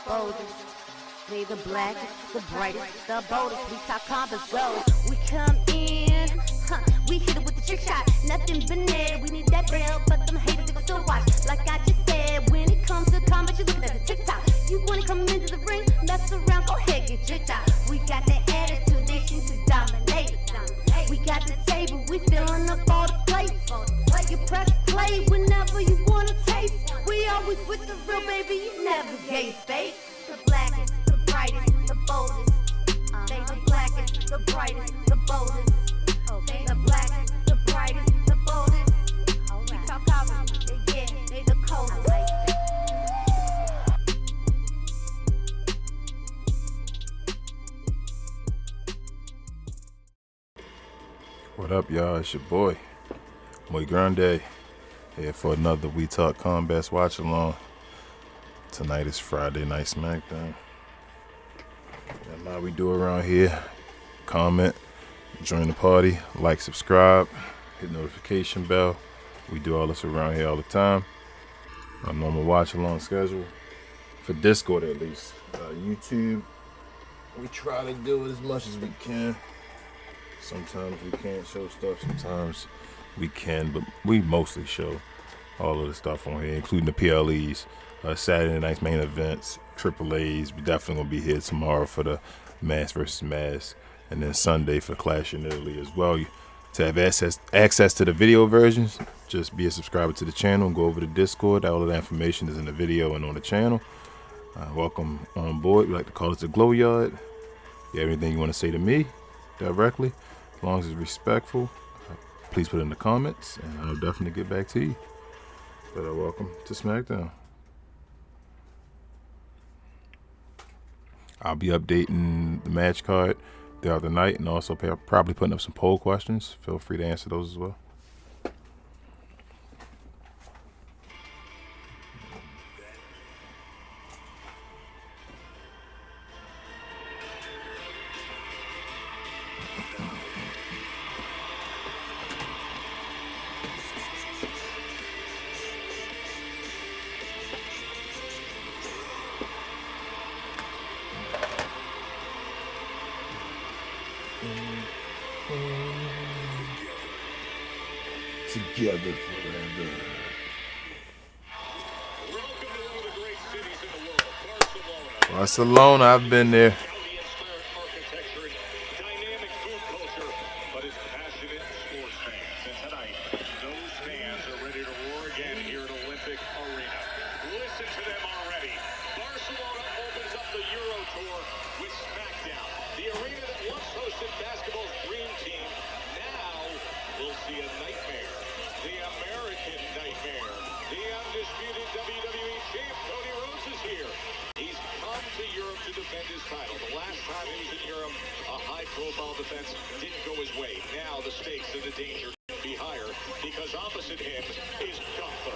boldest. They the blackest, the brightest, the boldest. We talk combos gold. We come in, we hit it with the trick shot. Nothing but net. We need that bell, but them haters they gon' still watch. Like I just said, when it comes to combat, you looking at the TikTok. You wanna come into the ring, mess around, go ahead, get tricked out. We got the attitude, they seem to dominate. We got the table, we filling up all the plates. You press play whenever you wanna taste. We always with the real, baby, you never gave fake. The blackest, the brightest, the boldest. They the blackest, the brightest, the boldest. They the blackest, the brightest, the boldest. We talk common, yeah, they the coldest. What up, y'all? It's your boy, Muy Grande, here for another We Talk Combat Watch Along. Tonight is Friday Night SmackDown. And how we do around here, comment, join the party, like, subscribe, hit notification bell. We do all this around here all the time. Our normal watch along schedule. For Discord at least. YouTube, we try to do it as much as we can. Sometimes we can't show stuff, sometimes we can, but we mostly show all of the stuff on here, including the PLEs, Saturday night's main events, AAAs. We definitely gonna be here tomorrow for the Mass versus Mass, and then Sunday for Clash in Italy as well. To have access to the video versions, just be a subscriber to the channel and go over to Discord. All of that information is in the video and on the channel. Welcome on board. We like to call it the GloYard. If you have anything you want to say to me directly, as long as it's respectful, please put it in the comments, and I'll definitely get back to you. But welcome to SmackDown. I'll be updating the match card throughout the night, and also probably putting up some poll questions. Feel free to answer those as well. Together forever. Barcelona, I've been there. Defense didn't go his way. Now the stakes and the danger will be higher because opposite him is Gunther.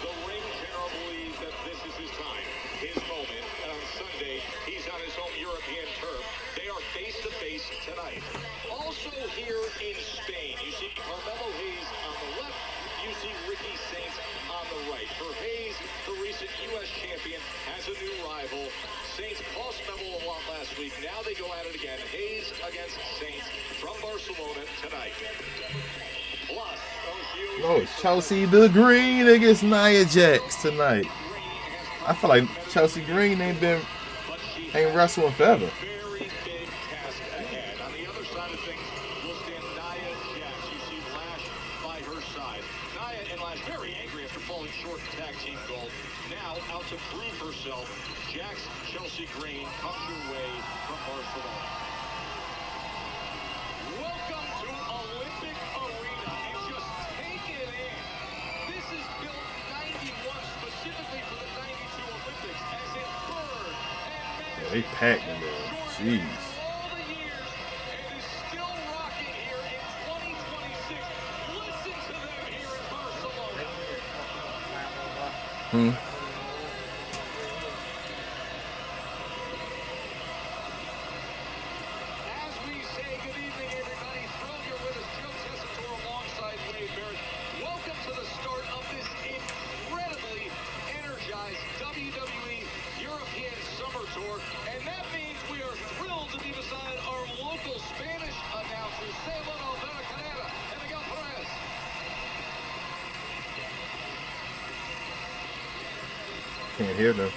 The ring general believes that this is his time, his moment. And on Sunday, he's on his home European turf. They are face to face tonight. Also here in Spain, you see Carmelo Hayes on the left. You see Ricky Saints on the right. For Hayes, the recent U.S. champion, has a new rival. Saints cost Memo a lot last week. Now they go at it again. Hayes against Saints from Barcelona tonight. Plus, it's Chelsea the Green against Nia Jax tonight. I feel like Chelsea Green ain't wrestling forever. Very big task ahead. On the other side of things, we'll stand Nia Jax. You see Lash by her side. Nia and Lash very angry after falling short in tag team gold. Now out to prove herself. Jax, Chelsea Green comes your way from Barcelona. Welcome to Olympic Arena, and just take it in. This is built 91 specifically for the 92 Olympics as it burned and They packed in there. Jeez. all the years and is still rocking here in 2026. Listen to them here in Barcelona. As we say good evening, everybody, thrilled you're with us. Joe Tessitore alongside Wade Barrett. Welcome to the start of this incredibly energized WWE European Summer can't hear them.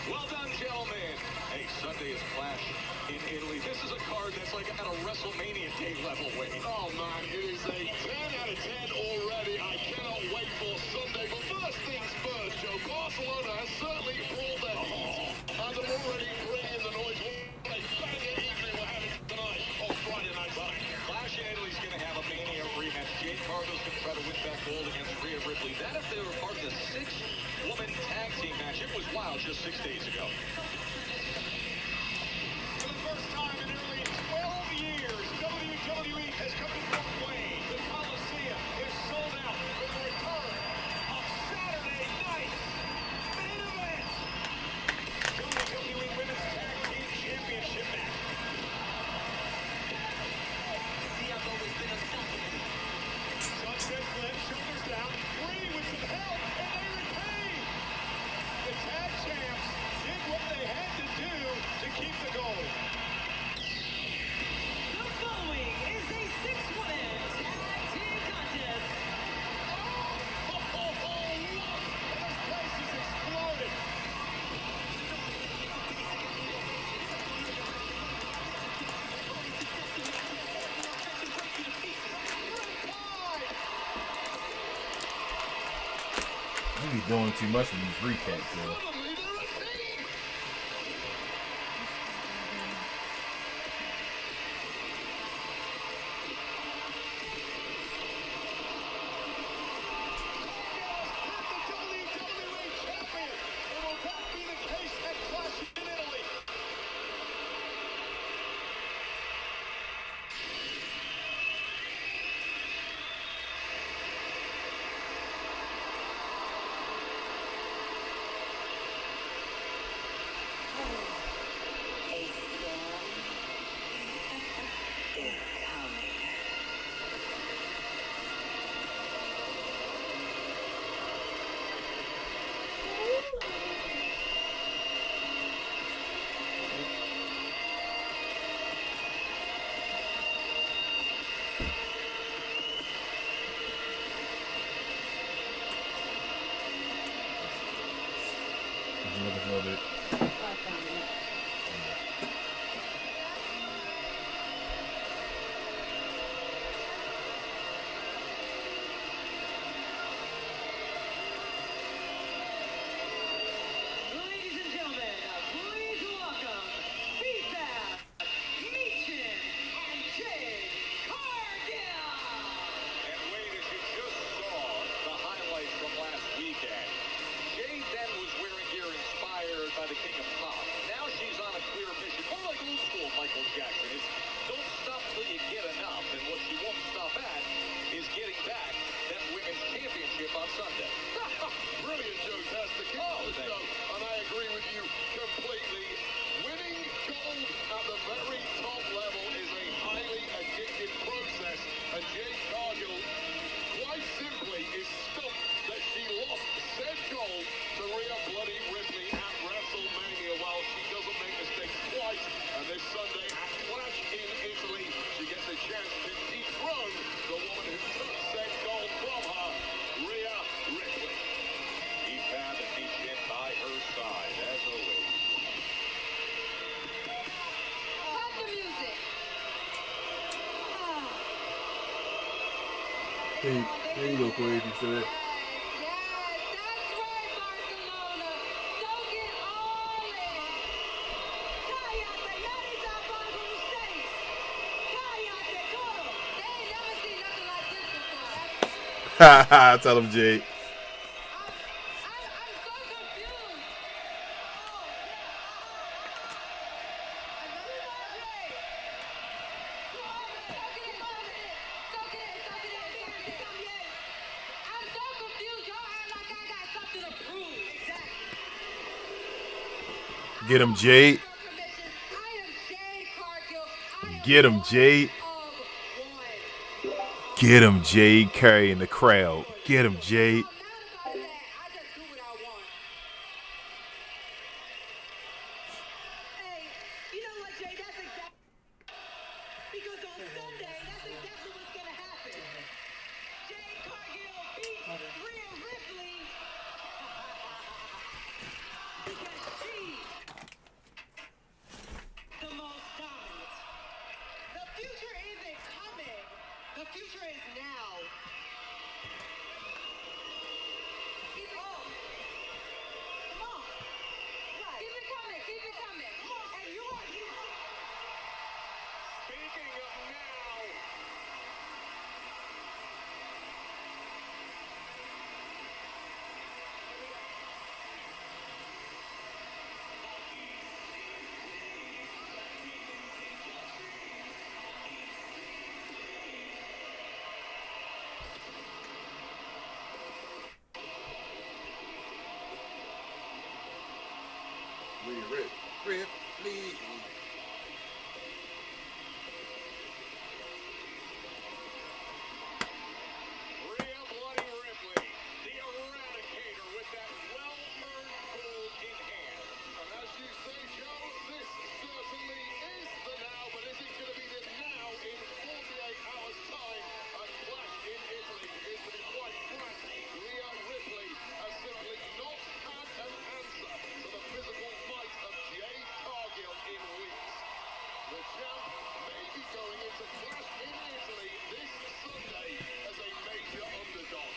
Well done, gentlemen. Hey, Sunday's clash in Italy. This is a card that's like at a WrestleMania day level weight. Oh, man, it is a 10 out of 10 already. I cannot wait for Sunday. But first things first, Joe. Barcelona has certainly brought their heat. And they're already bringing the noise. What a banger evening we're having tonight on Friday Night Live. Clash in Italy's going to have a Mania rematch. Jade Cargill's going to try to win back gold against Rhea Ripley. That if they were part of the 6-woman tag team match. It was wild just 6 days ago. For the first time in nearly 12 years, WWE has come to Broadway. The Coliseum is sold out for the return of Saturday night's main event. WWE Women's Tag Team Championship match. Sunset flip, shoulders down, Brady with some help, and they retain. The tag champs did what they had to do to keep the gold. The following is a 6-woman tag team contest. This place is exploding. You be doing too much in these recaps, bro. Ladies and gentlemen, please welcome Pizza, Meechin, and Jade Cargill. And Wade, as you just saw the highlights from last weekend, Jade then was wearing gear inspired by the King of Pop. Now she's on a clear mission, more like old school Michael Jackson. It's don't stop till you get enough, and what she won't stop at is getting back that women's championship on Sunday. Brilliant, Joe Testa. And I agree with you completely. Winning gold at the very top level is a highly addictive process, and Jade Cargill, quite simply, is stumped that she lost said gold to Rhea Bloody Ripley at WrestleMania while she doesn't make mistakes twice. And this Sunday at Clash in Italy, she gets a chance to dethrone the woman who took said gold from her, Rhea Ripley. Keep Fab and Meechin by her side, as always. Cut the music. There you go, Queen. You said it. Yes, that's right, Barcelona. Don't get all in. Cállate, nadie tapan con ustedes. Cállate, coro. They ain't never seen nothing like this before. Ha ha! Tell him, Jade. I'm so confused. I'm so confused. Y'all act like I got something to prove. Exactly. Get him, Jade. I am Jade Cargill. I am Get him, Jade. of one. Get him, Jade. Carrying the crowd. Get him, Jade. I'm not about that. I just do what I want. Hey, you know what, Jay? That's exactly because on Sunday, that's exactly what's gonna happen. Ripley. Rhea Bloody Ripley, the Eradicator, with that well-earned gold in hand. And as you say, Joe, this certainly is the now, but is it going to be the now in 48 hours' time? A clash in Italy is, to be quite frank, Rhea Ripley has simply not had an answer to the physical might of Jade Cargill in weeks. The champ may be going into Clash in Italy this Sunday as a major underdog.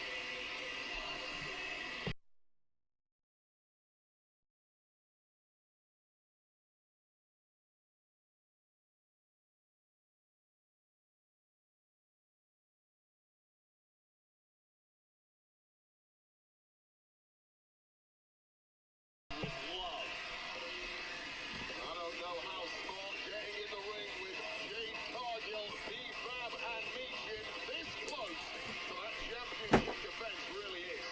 With love. I don't know how smart getting in the ring with Jade Cargill, B-Fab, and Michin this close to that championship defense really is.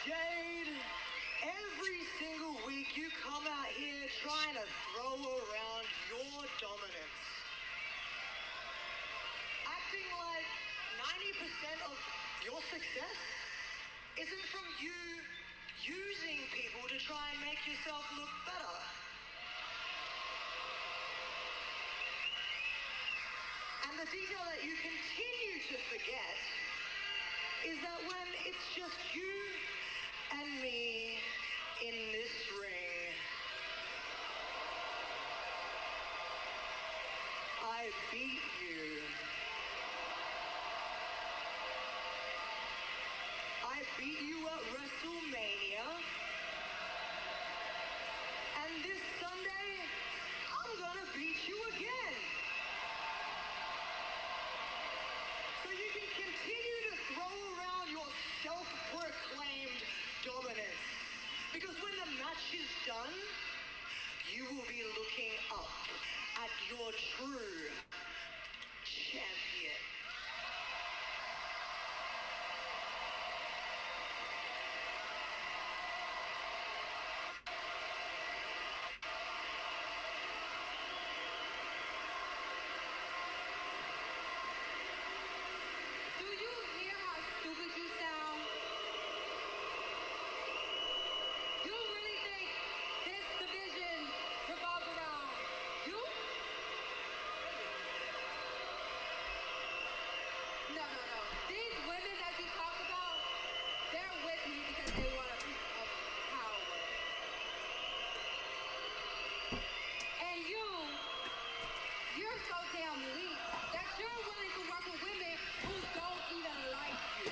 Jade, every single week you come out here trying to throw around your dominance. Acting like 90% of your success isn't from you using people to try and make yourself look better. And the detail that you continue to forget is that when it's just you and me in this ring, I beat you. I beat you at WrestleMania. And this Sunday, I'm gonna beat you again. So you can continue to throw around your self-proclaimed dominance. Because when the match is done, you will be looking up at your true champion. Do you hear how stupid you sound? You really think this division revolves around you? No. These women that you talk about, they're with me because they want a piece of power. And you're so damn weak that you're willing to work with women who don't even like you.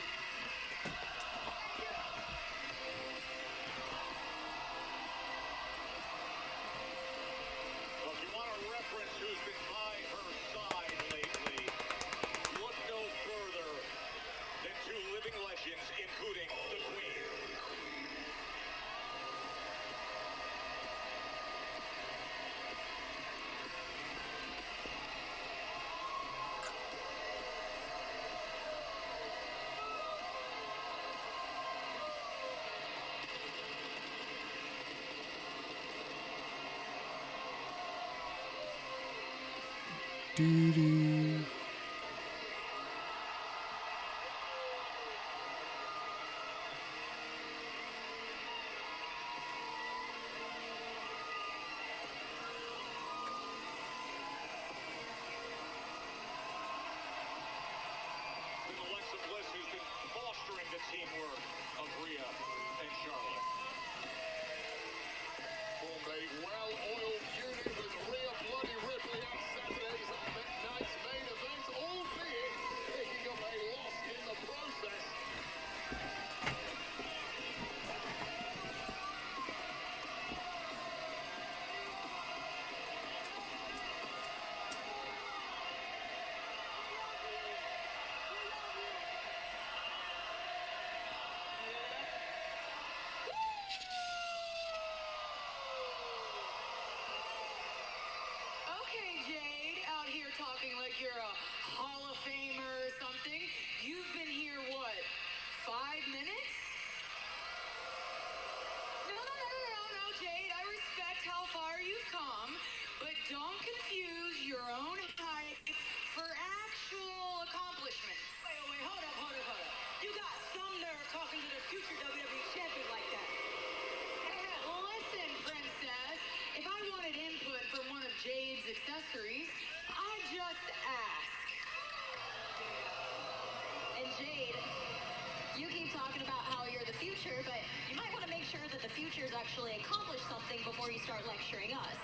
Well, if you want a reference who's been by her side lately, look no further than two living legends, including the Queen. Doo-doo. teamwork of Rhea and Charlotte. Formed a well-oiled unit with Rhea Bloody Ripley on Saturday's night's main event, albeit picking up a loss in the process. Okay, Jade, out here talking like you're a Hall of Famer or something. You've been here, what, 5 minutes? No, Jade. I respect how far you've come, but don't confuse your own hype for actual accomplishments. Wait, hold up. You got some nerve talking to the future WWE champion like that. Listen, princess, if I wanted input from one of Jade's accessories, I'd just ask. And Jade, you keep talking about how you're the future, but you might want to make sure that the future's actually accomplished something before you start lecturing us.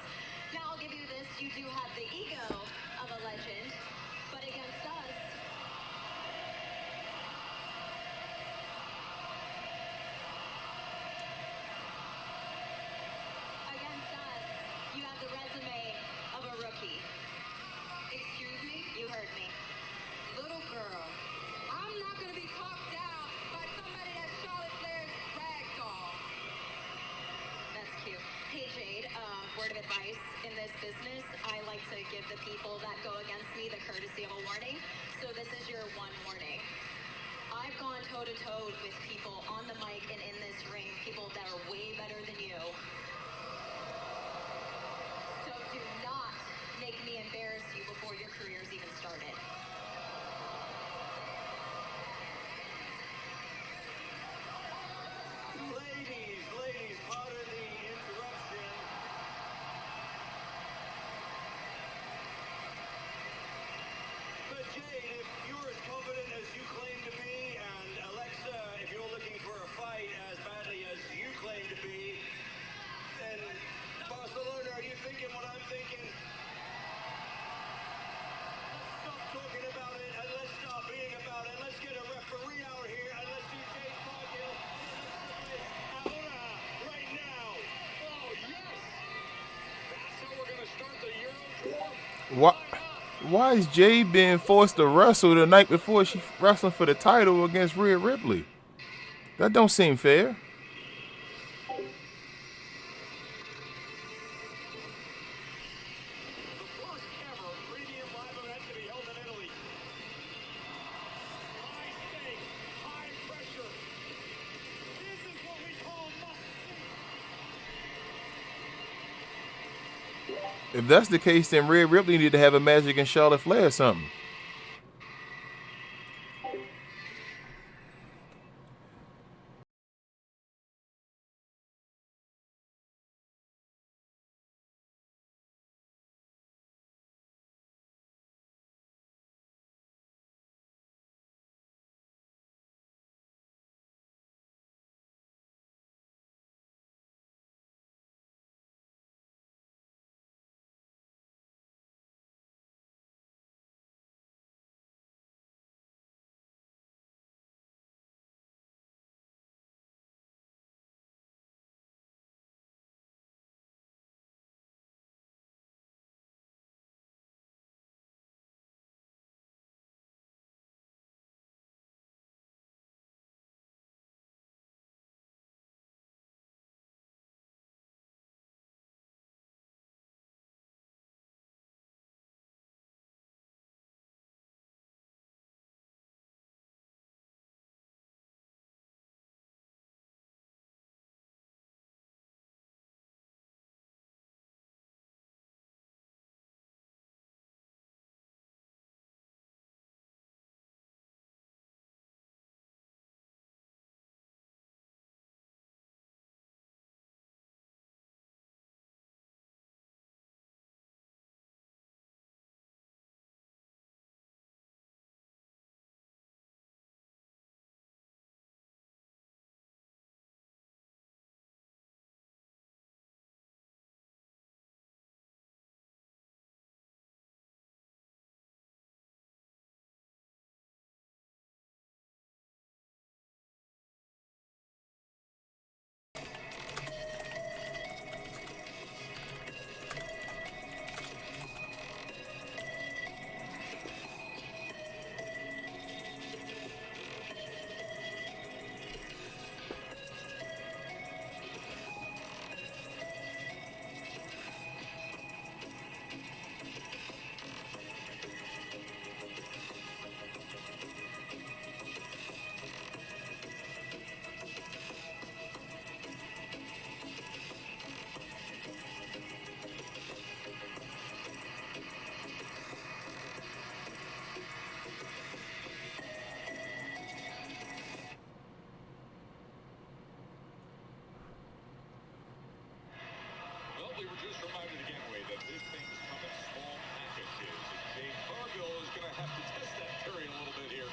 Now, I'll give you this. You do have the ego of a legend, but against us, you have the resume of a rookie. Excuse me? You heard me. Little girl, I'm not gonna be talked down by somebody that's Charlotte Flair's rag doll. That's cute. Hey, Jade, word of advice in this business, I like to give the people that go against me the courtesy of a warning. So this is your one warning. I've gone toe-to-toe with people on the mic and in this ring, people that are way better than you. So do not make me embarrass you before your career's even started. Ladies, pardon the interruption. But Jade, if you're as confident as you claim to be, and Alexa, if you're looking for a fight as badly as you claim to be, then Barcelona, are you thinking what I'm thinking? Let's stop talking about it and let's start being about it. Let's get a referee out here and let's see Jade Cargill ahora, right now. Oh, yes! That's how we're going to start the Euro Tour? Why is Jade being forced to wrestle the night before she wrestling for the title against Rhea Ripley? That don't seem fair. The first ever premium live event to be held in Italy. High stakes, high pressure. This is what we call must-see. If that's the case, then Rhea Ripley need to have a match against Charlotte Flair or something. slightly reduced. Reminded again, Wade, that this thing is coming in small packages. And Jade Cargill is going to have to test that theory a little bit here.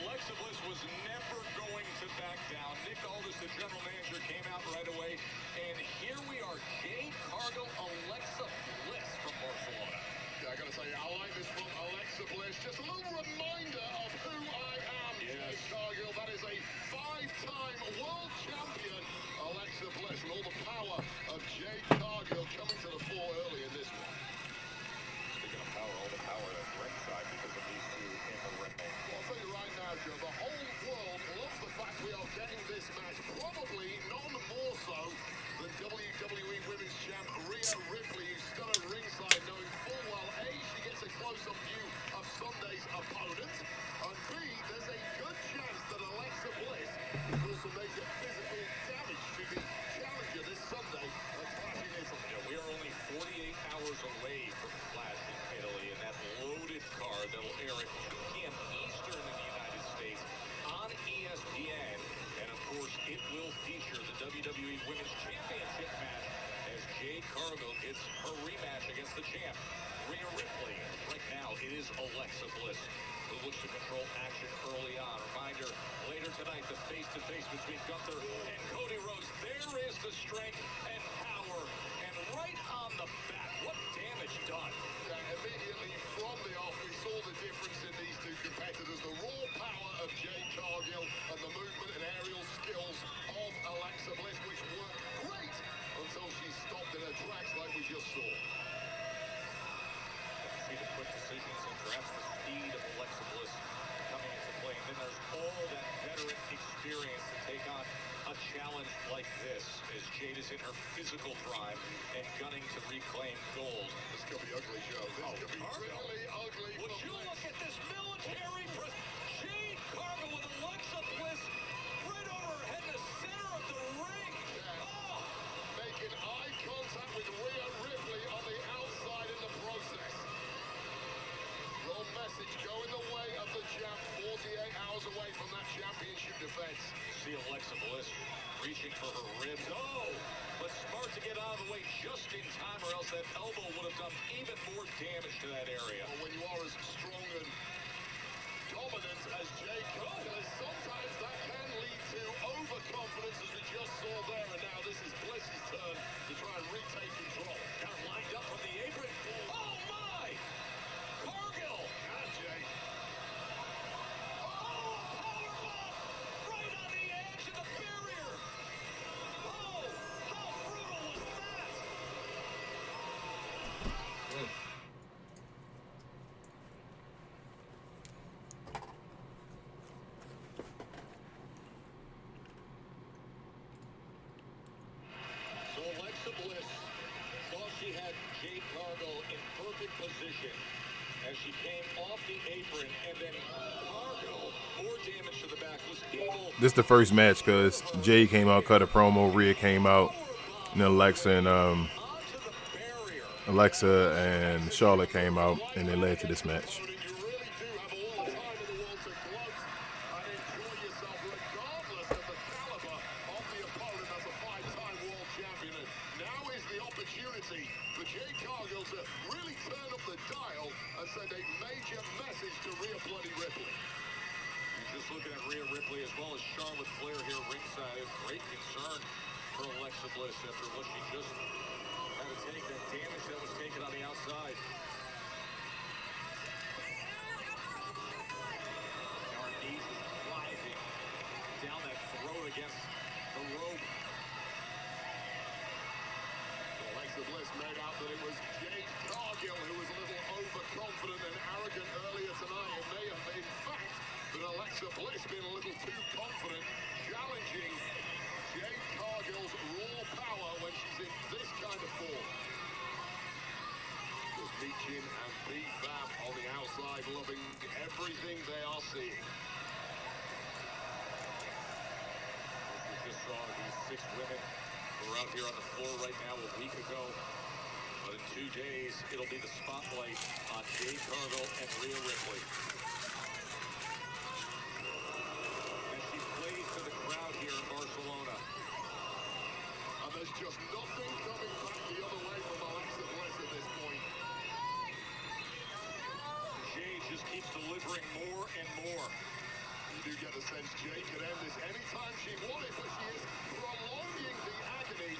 Alexa Bliss was never going to back down. Nick Aldis, the general manager, came out right away. And here we are, Jade Cargill, Alexa Bliss from Barcelona. Yeah, I gotta say, I like this from Alexa Bliss. Just a little reminder of who I am. Yes. Jade Cargill, that is a 5-time world champion. Alexa Bliss, and all the power of Jade Cargill coming to the fore early in this one. Speaking of power, all the power at ringside because of these two in the ring. Well, I'll tell you right now, Joe, the whole world loves the fact we are getting this match. Probably none more so than WWE Women's Champ Rhea Ripley, who stood at ringside knowing full well, A, she gets a close-up view of Sunday's opponent, and B, there's a good chance that Alexa Bliss will do some major physical damage to the challenger this Sunday at Clash in Italy. Yeah, we are only 48 hours away from Clash in Italy, and that loaded card that'll air at 2 p.m. Eastern in the United States on ESPN. And of course, it will feature the WWE Women's Championship match as Jade Cargill gets her rematch against the champ, Rhea Ripley. Right now, it is Alexa Bliss who looks to control action early on. Reminder, later tonight, the face-to-face between Gunther and Cody Rhodes. There is the strength and power, and right on the back, what damage done. Immediately from the off, we saw the difference in these two competitors. The raw power of Jade Cargill and the movement and aerial skills of Alexa Bliss, which worked great until she stopped in her tracks like we just saw. See the quick decisions and perhaps the speed of Alexa Bliss coming into play. And then there's all that veteran experience to take on a challenge like this as Jade is in her physical prime and gunning to reclaim gold. This could be ugly, Joe. This could be really ugly. Would you look at this military press? Jade Cargill with Alexa Bliss right over her head in the center of the ring. Yeah. Oh! Making eye contact with Rhea Ripley on the outside in the process. Your message going the way of the champ, 48 hours away from that championship defense. See Alexa Bliss reaching for her ribs. Oh, but smart to get out of the way just in time, or else that elbow would have done even more damage to that area. Well, when you are as strong and dominant as Jade Cargill is, sometimes that can lead to overconfidence, as we just saw there. And now this is Bliss's turn to try and retake control. Got her lined up from the apron. Oh my! Cargill! And Jade. Right on the edge of the barrier. Oh, how brutal was that? So Alexa Bliss thought she had Jade Cargill in perfect position as she came off the apron, and then Cargill, more damage to the back, was able. This is the first match because Jay came out, cut a promo, Rhea came out, and then Alexa and Charlotte came out, and it led to this match. You really do have all the time in the world to gloat and enjoy yourself, regardless of the caliber of the opponent as a 5-time world champion. And now is the opportunity for Jade Cargill to really turn up the dial and send a major message to Rhea Bloody Ripley. You're just looking at Rhea Ripley as well as Charlotte Flair here ringside. Great concern for Alexa Bliss after what she just had to take, that damage that was taken on the outside. Now her knees is driving down that throat against the rope. Alexa Bliss made out that it was Jade Cargill who was a little overconfident and arrogant earlier tonight. It may have, in fact, been Alexa Bliss being a little too confident, challenging Jade Cargill's raw power when she's in this kind of form. Just Beachin and B-Fab on the outside, loving everything they are seeing. We just saw these 6 women who are out here on the floor right now a week ago. But in 2 days, it'll be the spotlight on Jade Cargill and Rhea Ripley. As she plays to the crowd here in Barcelona. And there's just nothing coming back the other way just keeps delivering more and more. You do get the sense Jade could end this anytime she wanted, but she is prolonging the agony.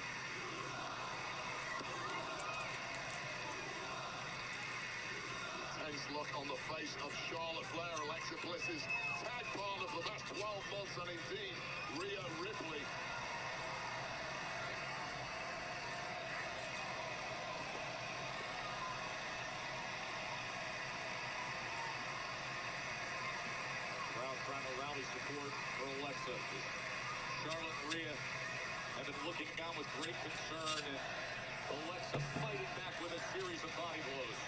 Tense look on the face of Charlotte Flair, Alexa Bliss's tag partner for the past 12 months, and indeed Rhea Ripley. Crowd trying to rally support for Alexa. Charlotte and Rhea have been looking on with great concern, and Alexa fighting back with a series of body blows.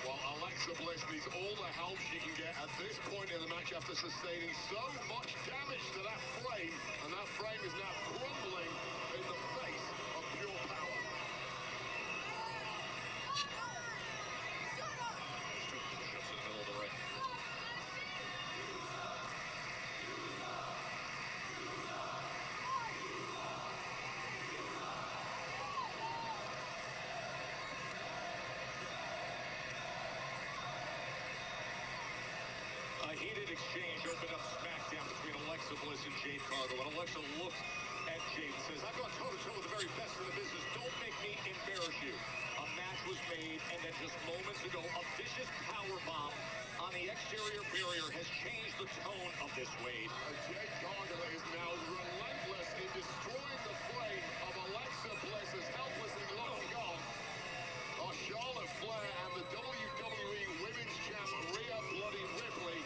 While Alexa Bliss needs all the help she can get at this point in the match after sustaining so much damage to that frame, and that frame is now crumbling in the face of pure power. Push-ups in the middle of the ring. A heated exchange opened up SmackDown between Alexa Bliss and Jade Cargill. And Alexa looked at Jade and says, "I've gone toe-to-toe with the very best in the business. Don't make me embarrass you." A match was made, and then just moments ago, a vicious powerbomb on the exterior barrier has changed the tone of this, Wade. Jade Cargill is now relentless in destroying the frame of Alexa Bliss as helpless and long gone. Charlotte Flair and the WWE Women's Champ Rhea Bloody Ripley,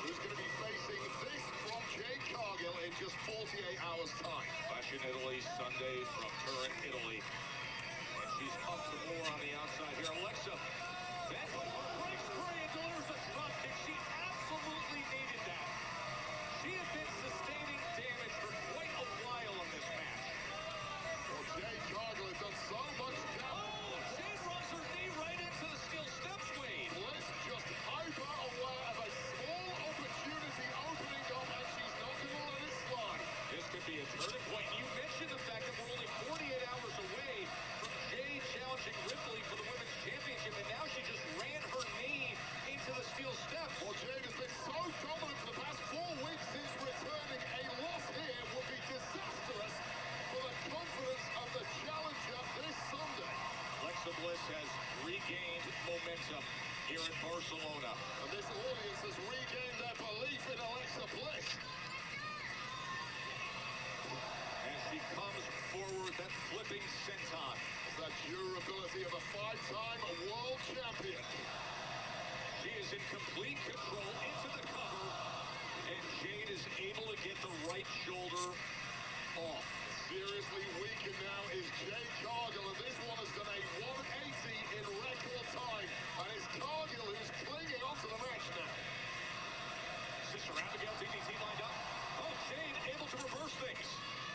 who's going to be facing this from Jade Cargill in just 48 hours' time. Fashion Italy, Sunday from Turin, Italy. And she's up to more on the outside here. Alexa, that breaks free and delivers a drop kick. She absolutely needed that. She had been sustaining damage for quite a while in this match. Well, Jade Cargill has done so much damage. Oh, Jade runs her knee right into the steel steps, Wade. Bliss just hyper aware of a small opportunity opening up, and she's not going to let it slide. This could be a turning point. You mentioned the fact that we're only 48 hours away from Jade challenging Ripley for the Women's Championship, and now she just ran her knee into the steel steps. Well, Jade has been so dominant for the past 4 weeks since returning. A loss here would be disastrous for the confidence of the challenger this Sunday. Alexa Bliss has regained momentum here in Barcelona. And this audience has regained their belief in Alexa Bliss. As she comes forward, that flipping senton. The durability of a 5-time world champion. She is in complete control into the cover, and Jade is able to get the right shoulder off. Seriously weakened now is Jade Cargill, and this one has done a 180 in record time. And it's Cargill who's clinging onto the match now. Sister Abigail, DDT lined up. Oh, Jade able to reverse things.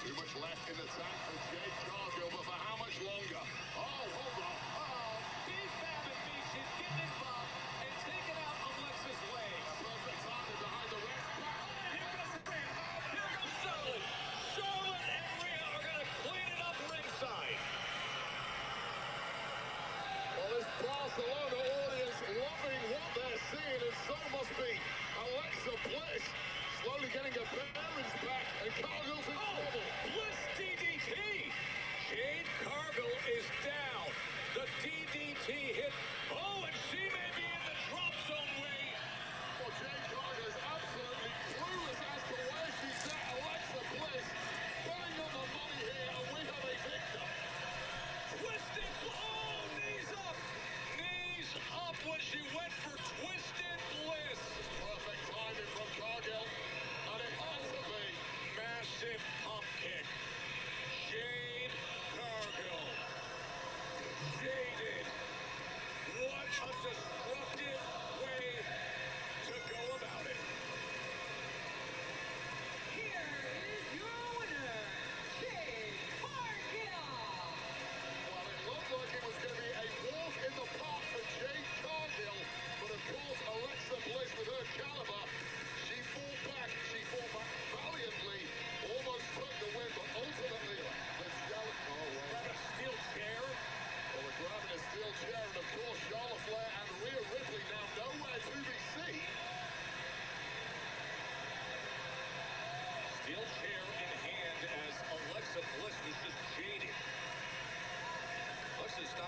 Too much left in the tank for Jade Cargill, but for how much longer? Oh, hold on. Oh, big Babbitt beat. She's getting involved and taking out Alexa's legs. Perfect timing behind the rest. Here goes the Rhea. Here goes Charlotte. Charlotte and Rhea are going to clean it up ringside. Well, this Barcelona audience loving what they're seeing, and so must be Alexa Bliss. Slowly getting her bearings back, and Cargill's in trouble. Bliss DDT. Jade Cargill is down. The DDT hit. Oh, and she may be in the drop zone, Wade. Well, Jade Cargill is absolutely clueless as to where she's at. Alexa Bliss bang on the money here, and we have a victor. Twisted. Oh, knees up. Knees up when she went for Twisted Bliss. Perfect timing from Cargill, and it has to be. Massive pump kick. Jade Cargill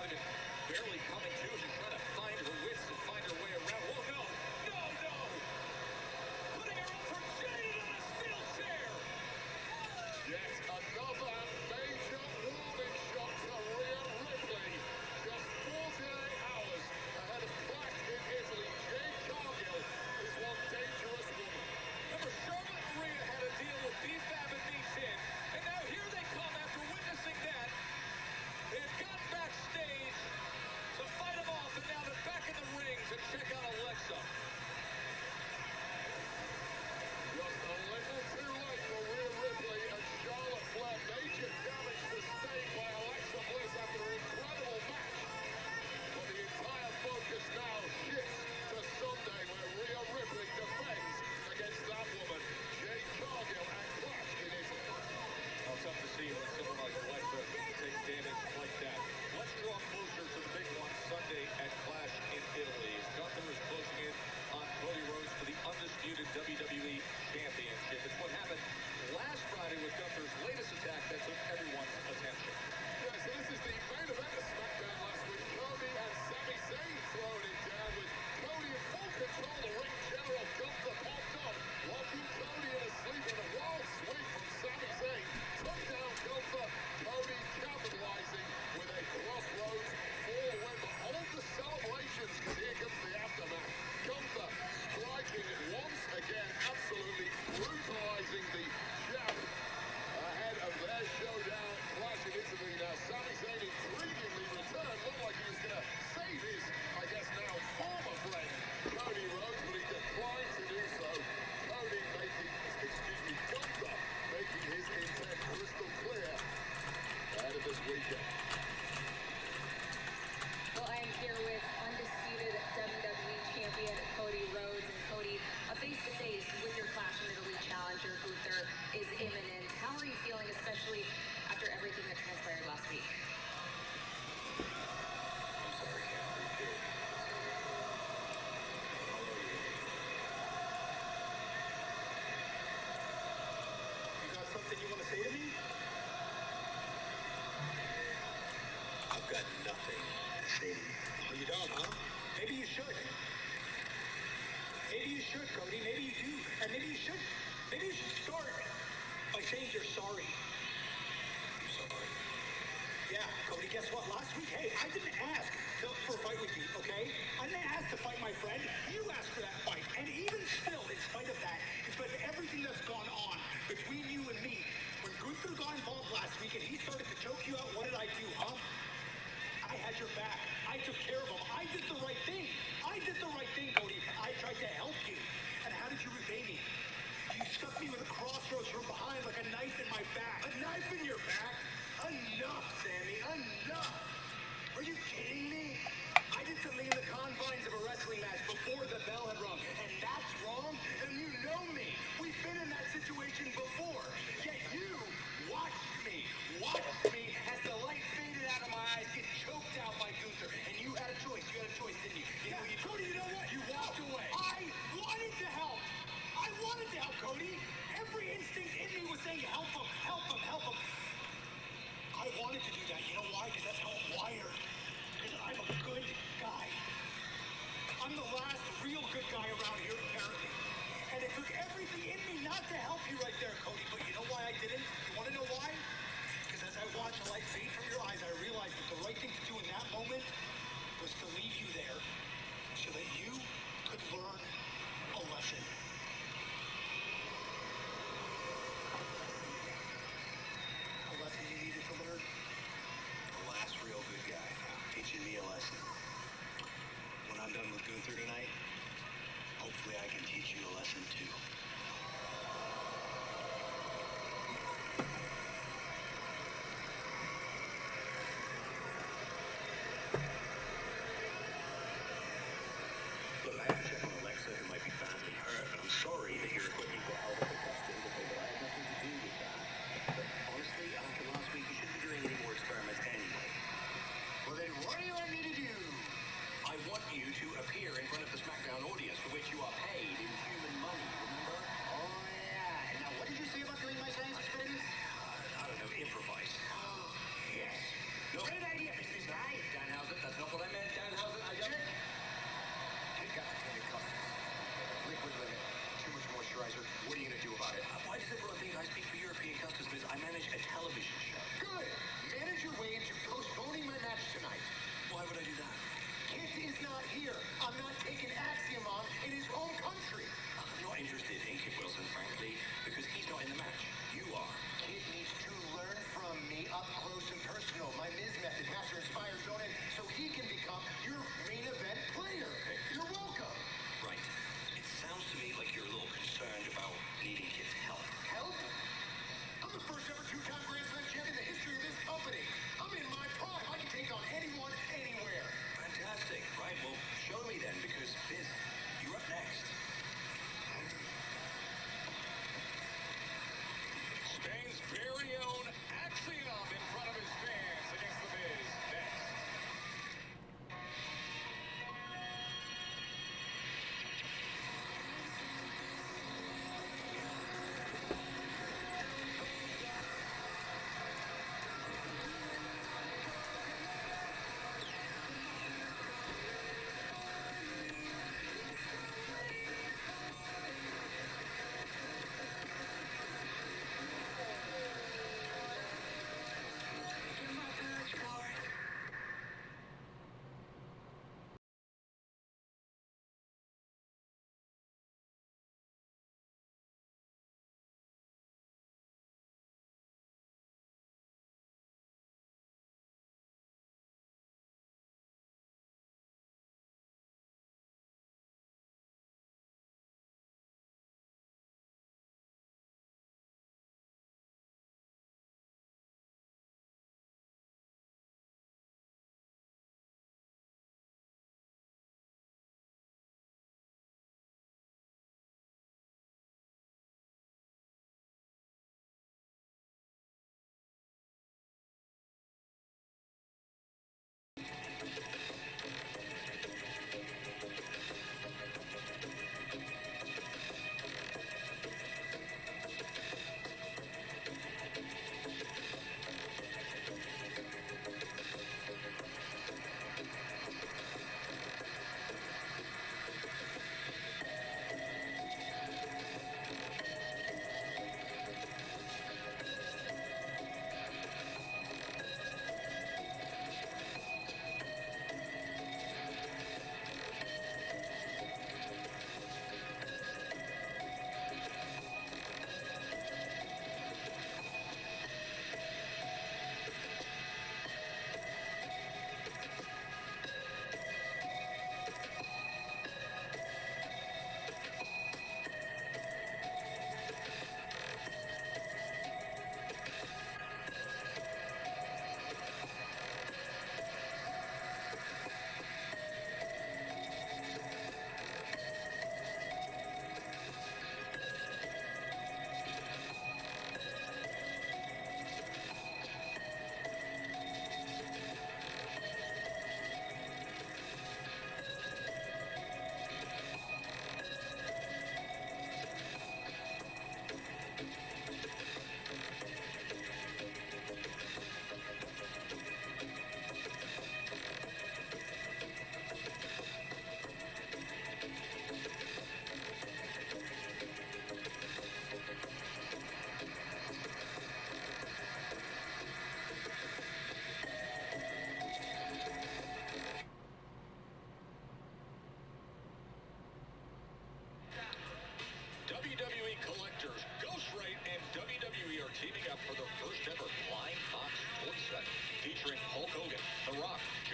time and barely coming to as she's trying to find her wits and find her way around. Oh, no. No, no. Putting her up for Jade on a steel chair. Yet another major warning shot to Rhea Ripley. Just 48 hours ahead of Clash in Italy. Jade Cargill is one dangerous woman. Remember, Charlotte and Rhea had a deal with BFAB and B-Sin, and now here they come after witnessing that. They've got backstage to fight them off, and now they're back in the ring to check out Alexa. Just a little too late for Rhea Ripley and Charlotte Flair. Major damage sustained by Alexa Bliss after an incredible match. But the entire focus now shifts to Sunday, where Rhea Ripley defends against that woman, Jade Cargill, at Clash in Italy. How tough to see when someone like Alexa takes damage like that. Let's draw closer to the big one Sunday at Clash in Italy. Gunther is closing in on Cody Rhodes for the undisputed WWE Championship. It's what happened last Friday with Gunther's latest attack that took everyone's attention. Yeah, so this is the main event of SmackDown last week. Cody and Sami Zayn throwing it down with Cody in full control. The ring general Gunther popped up, locking Cody in a sleeper. And a wild sweep from Sami Zayn took down Gunther. Cody capitalizing with a crossroads for win. But all the celebrations, because here comes the aftermath. Gunther striking once again, absolutely brutalizing the champ ahead of their showdown at Clash in Italy. Now, Sami Zayn intriguingly returned. Looked like he was going to save his, I guess now, former friend, Cody Rhodes, but he declined to do so. Cody making, Gunther making his intent crystal clear ahead of this weekend. Well, I am here with undisputed WWE champion Cody Rhodes. And Cody, a face-to-face with your Clash in Italy challenger, Gunther, is imminent. How are you feeling, especially after everything that transpired last week? I'm sorry, can't repeat it. You got something you want to say to me? I've got nothing to say to you. Oh, you don't, huh? Maybe you should. Maybe you should, Cody. Maybe you do. And maybe you should start by saying you're sorry. I'm sorry. Yeah, Cody, guess what? Last week, hey, I didn't ask for a fight with you, okay? I didn't ask to fight my friend. You asked for that fight. And even still, in spite of that, in spite of everything that's gone on between you and me, when Gunther got involved last week and he started to choke you out, what did I do, huh? I had your back. I took care of him. I did the right thing. I did the right thing, Cody. I tried to help you. And how did you repay me? You stuck me with a crossroads from behind like a knife in my back. A knife in your back? Enough, Sammy. Enough. Are you kidding me? I did something in the confines of a wrestling match before the bell had rung. And that's wrong? And you know me. We've been in that situation before. Yet you watched me as the light faded out of my eyes, get choked out by Gunther. And you had a choice. You had a choice, didn't you? Cody, you know what? You walked away. I wanted to help. I wanted to help, Cody. Every instinct in me was saying, help him, help him, help him. I wanted to do that. You know why? Because that's how I'm wired. Because I'm a good guy. I'm the last real good guy around here, apparently. And it took everything in me not to help you right there, Cody. But you know why I didn't? You want to know why? Because as I watched the light fade from your eyes, I realized that the right thing to do in that moment was to leave you there so that you could learn a lesson. A lesson you needed to learn? The last real good guy teaching me a lesson. When I'm done with Gunther tonight, hopefully I can teach you a lesson too. Look, I have to check on Alexa, who might be badly hurt, and I'm sorry that your equipment got held up against the indicator. I had nothing to do with that. But honestly, after last week, you shouldn't be doing any more experiments anyway. Well then, what do you want me to do? I want you to appear in front of the SmackDown audience, for which you are paid in human money, remember? Oh yeah. And now what did you say about doing my science experiments? I don't know, improvise. Yes. No, great idea, Mr. Guy. Danhausen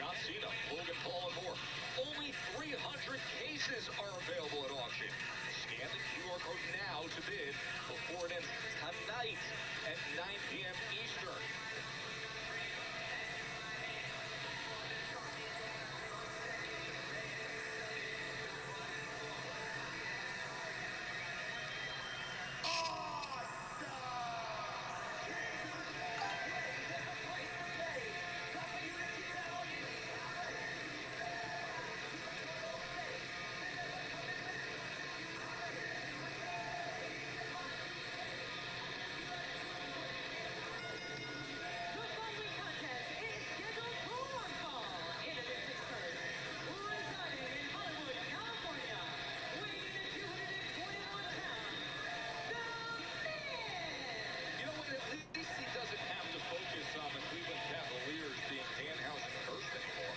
John Cena, Logan Paul, and more. Only 300 cases are available at auction. Scan the QR code now to bid before it ends tonight at 9 p.m. Eastern. The following contest is scheduled for one fall. Introducing first, residing in Hollywood, California, weighing in at 221 pounds, The You know what? At least he doesn't have to focus on the Cleveland Cavaliers being Danhausen cursed anymore.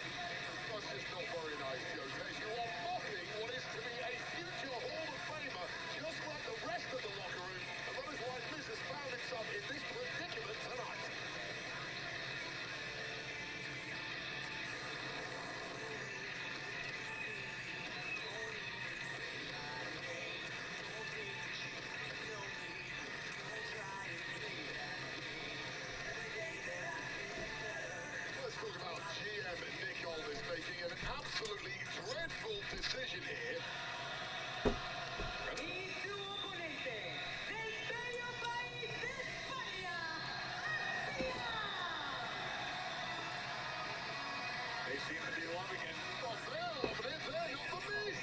That's just not very nice, Joe. As you are mocking what is to be a future Hall of Famer, just like the rest of the locker room. And that is why Miz has found himself in this predicament tonight. Let's talk about GM Nick Aldis making an absolutely dreadful decision here. Y su oponente, del bello país de España, Asia. They seem to be loving it. Well, they're loving it. They're not the Miz.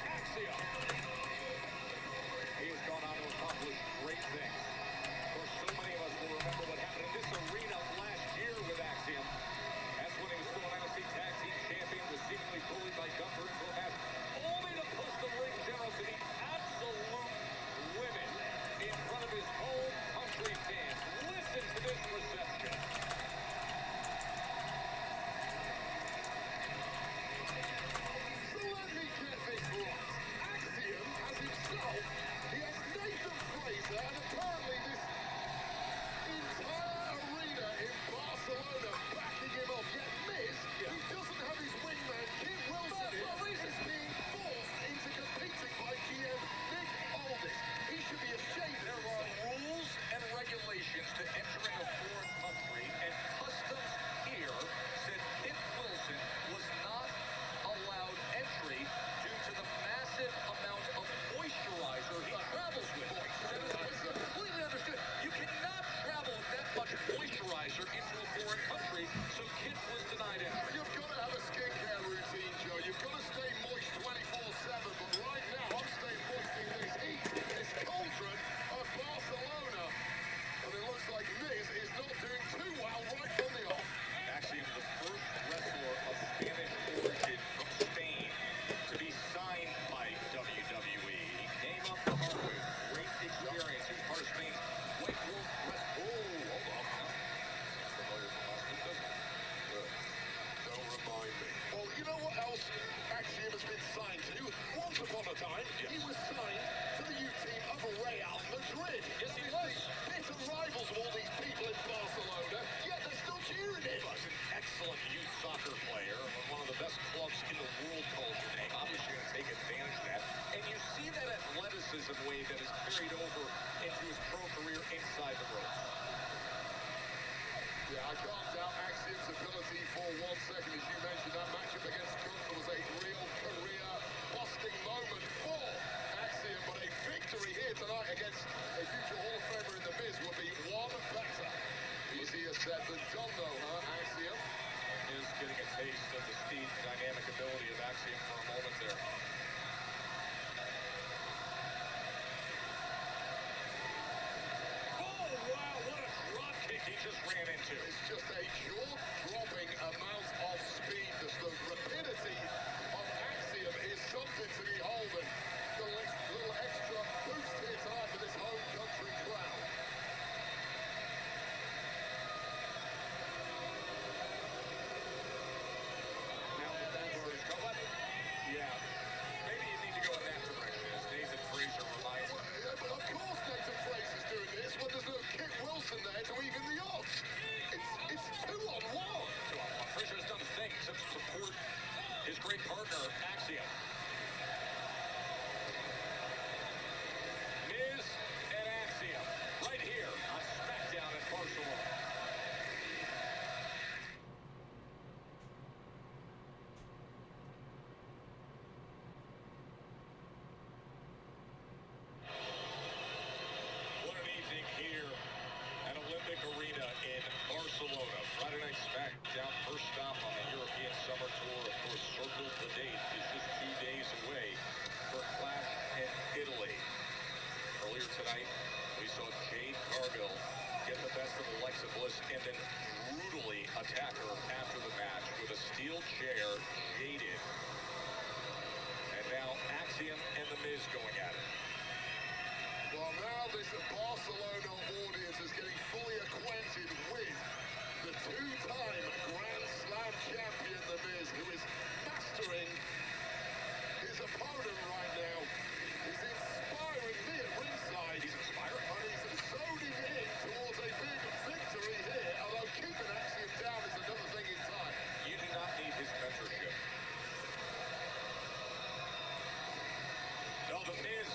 Axiom. He has gone on to accomplish great things. Of course, so many of us will remember what happened in this arena last year with Axiom. That's when he was still an NXT Tag Team Champion, was seemingly bullied by Gunther into a match, only to push the ring general to the absolute limit in front of his home country fans. Listen to this reception. So let me get this right. Axiom has himself, he has Nathan Fraser, and apparently this entire arena in Barcelona backing him up. Yet Miz, who doesn't have his wingman, Kid Wilson, is being forced into competing by GM Nick Aldis. He should be ashamed of There are himself. rules and regulations to entering a foreign country, and customs here said Nick Wilson was not allowed entry due to the massive amount of moisturizer he travels with. That is completely understood. You cannot travel with that much moisturizer into a foreign country, so Kid was denied entry. You've got to have a skincare routine, Joe. You've got to stay moist 24/7. But right now, I'm staying moist in this heat, this cauldron of Barcelona. And it looks like Miz is not doing too well right from the off. Actually, the first wrestler of Spanish origin from Spain to be signed by WWE. He came up the hard way. Great experience. He was part of Spain's White Wolf West. Oh, hold on. Sounds familiar from last week, doesn't it? Don't remind me. Well, you know what else Axiom has been signed to? Once upon a time, he was signed to the youth team of Real Madrid. Yes, he was. Bitter rivals of all these people in Barcelona, yet they're still cheering him. He's an excellent youth soccer player, one of the best clubs in the world calls your name. Obviously going to take advantage of that. And you see that athleticism wave that is carried over into his pro career inside the ropes. Yeah, I can't doubt Axiom's ability for 1 second. As you mentioned, that matchup against Gunther was a real career-busting moment for Axiom. But a victory here tonight against a future Hall of Famer in the Miz would be one better. Easier said than done, though, huh, Axiom? Is getting a taste of the speed and dynamic ability of Axiom for a moment there. Oh, wow, what a drop kick he just ran into. It's just a jaw-dropping amount of speed. The rapidity of Axiom is something to behold. And a little extra boost here tonight for this home country crowd. Now the Bangor is coming. Yeah, maybe you need to go in that direction. As Nathan local, the date is just 2 days away for Clash in Italy. Earlier tonight, we saw Jade Cargill get the best of Alexa Bliss and then brutally attack her after the match with a steel chair, jaded. And now Axiom and The Miz going at it. Well, now this Barcelona audience is getting fully acquainted with the two-time Grand Slam champion, The Miz, who is mastering his opponent right now. He's inspiring me at ringside. He's inspiring. And he's zoning in towards a big victory here, although keeping Axiom down is another thing in time. You do not need his mentorship. No, The Miz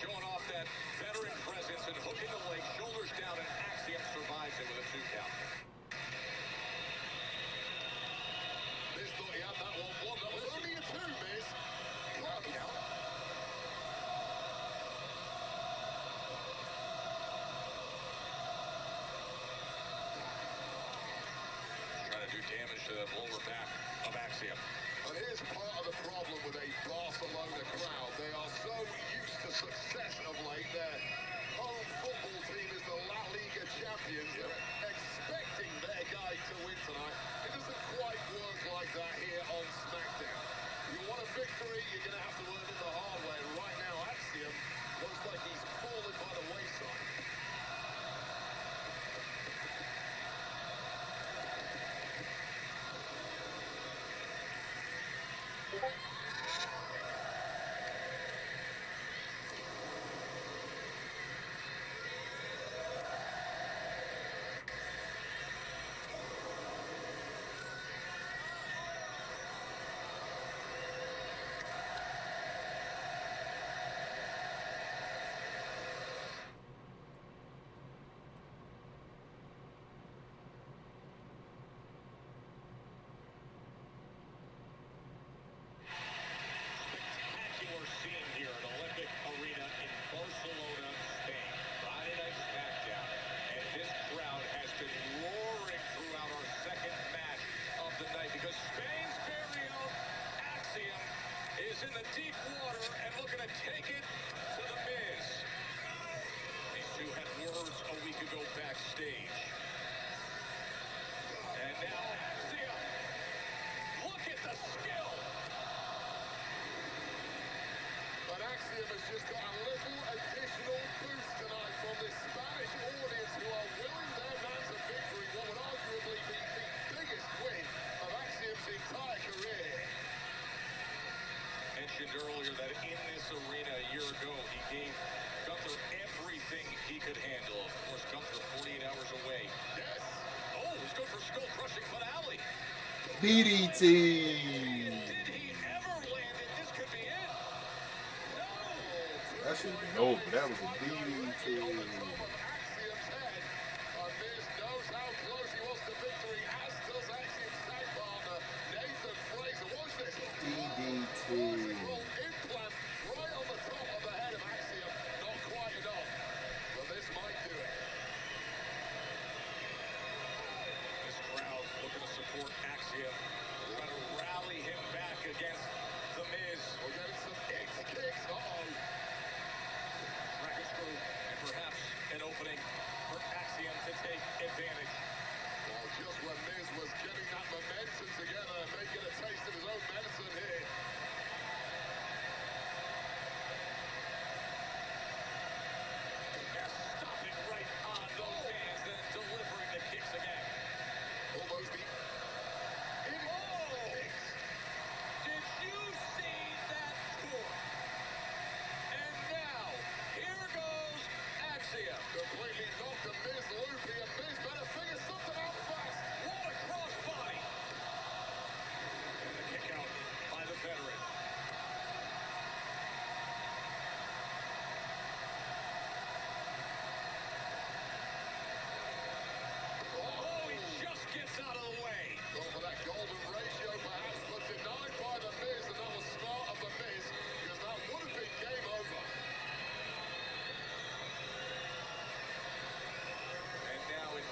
showing off that veteran presence and hooking the leg, shoulders down, and Axiom survives it with a 2 count. Miz thought he had that one. That was only a 2, Miz. Come on. Trying to do damage to the lower back of Axiom. And here's part of the problem with a Barcelona crowd. They are so used to success of late. Their home football team is the La Liga champions. They're expecting their guy to win tonight. It doesn't quite work like that here on SmackDown. You want a victory, you're going to have to earn it the hard way. Right now, Axiom looks like he's fallen by the wayside. Spectacular scene here at Olympic Arena in Barcelona, Spain. Friday Night SmackDown. And this crowd has been roaring throughout our second match of the night because Spain's very own Axiom is in the deep water and looking to take it to The Miz. These two had words a week ago backstage. And now Axiom. Look at the skill. But Axiom has just got a little additional boost tonight from this Spanish audience who are willing their man to victory. What would arguably be the biggest win of Axiom's entire career. Mentioned earlier that in this arena a year ago, he gave Gunther everything he could handle. Of course, Gunther 48 hours away. Yes. Oh, he's going for skull-crushing finale. DDT. Did he ever land it? This could be it. No. That should have been over. That was a DDT. On the top of Axiom's head. Miz knows how close he was to victory, as does Axiom's tag partner, Nathan Frazer. Watch this. DDT. Implant right on the top of the head of Axiom. Not quite enough, but this might do it. This crowd looking to support Axiom, trying to rally him back against The Miz. We're getting some X-kicks. Uh-oh. Bracket screw, and perhaps an opening for Axiom to take advantage. Well, just when Miz was getting that momentum together, making a taste of his own medicine here. Yeah, stopping right on those hands, then delivering the kicks again. Almost the kicks. Did you see that torque? And now, here goes Axiom. Completely knocked the Miz loopy, and Miz better figure something out fast. What a crossbody. And a kick out by the veteran. Oh, he just gets out of the way. Going for that golden ratio, perhaps, but denied by the Miz, and that was smart of the Miz, because that would have been game over. And now in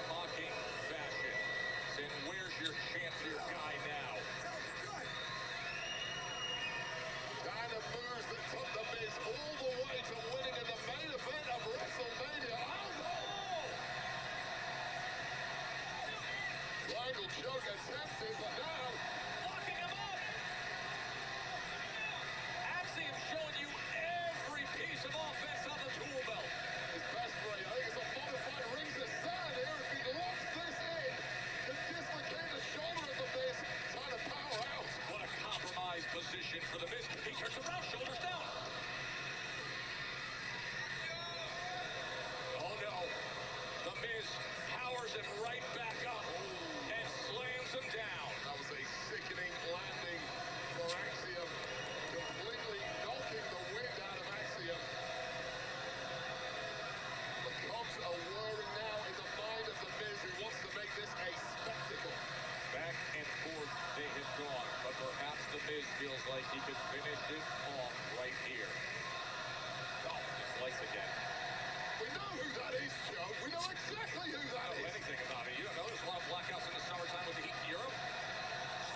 We know exactly who that I don't know is. anything about it. You don't know there's a lot of blackouts in the summertime with the heat in Europe.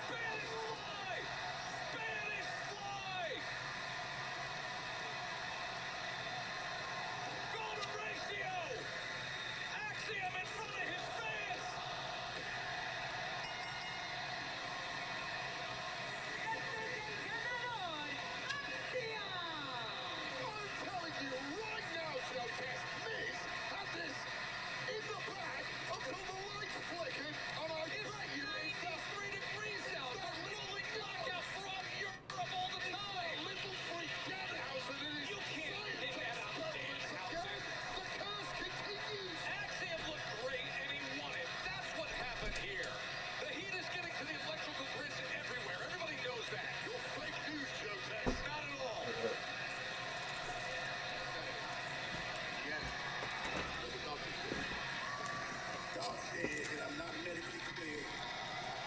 Spanish fly! Spanish fly! Golden ratio! Axiom in front of his fans! I'm telling you right now, Joe Test, Miz had this in the bag until the lights flickered, and I bet you it's the 93 degrees out. The rolling blackout from Europe all the time. little freak Danhausen in his You can't pin that on Danhausen. The curse continues. Axiom looked great and he won it. That's what happened here. The heat is getting to the electrical grids everywhere. Everybody knows that. You're fake news, Joe Test. Not at all. Again, what the doctor said. Doc said that I'm not medically clear.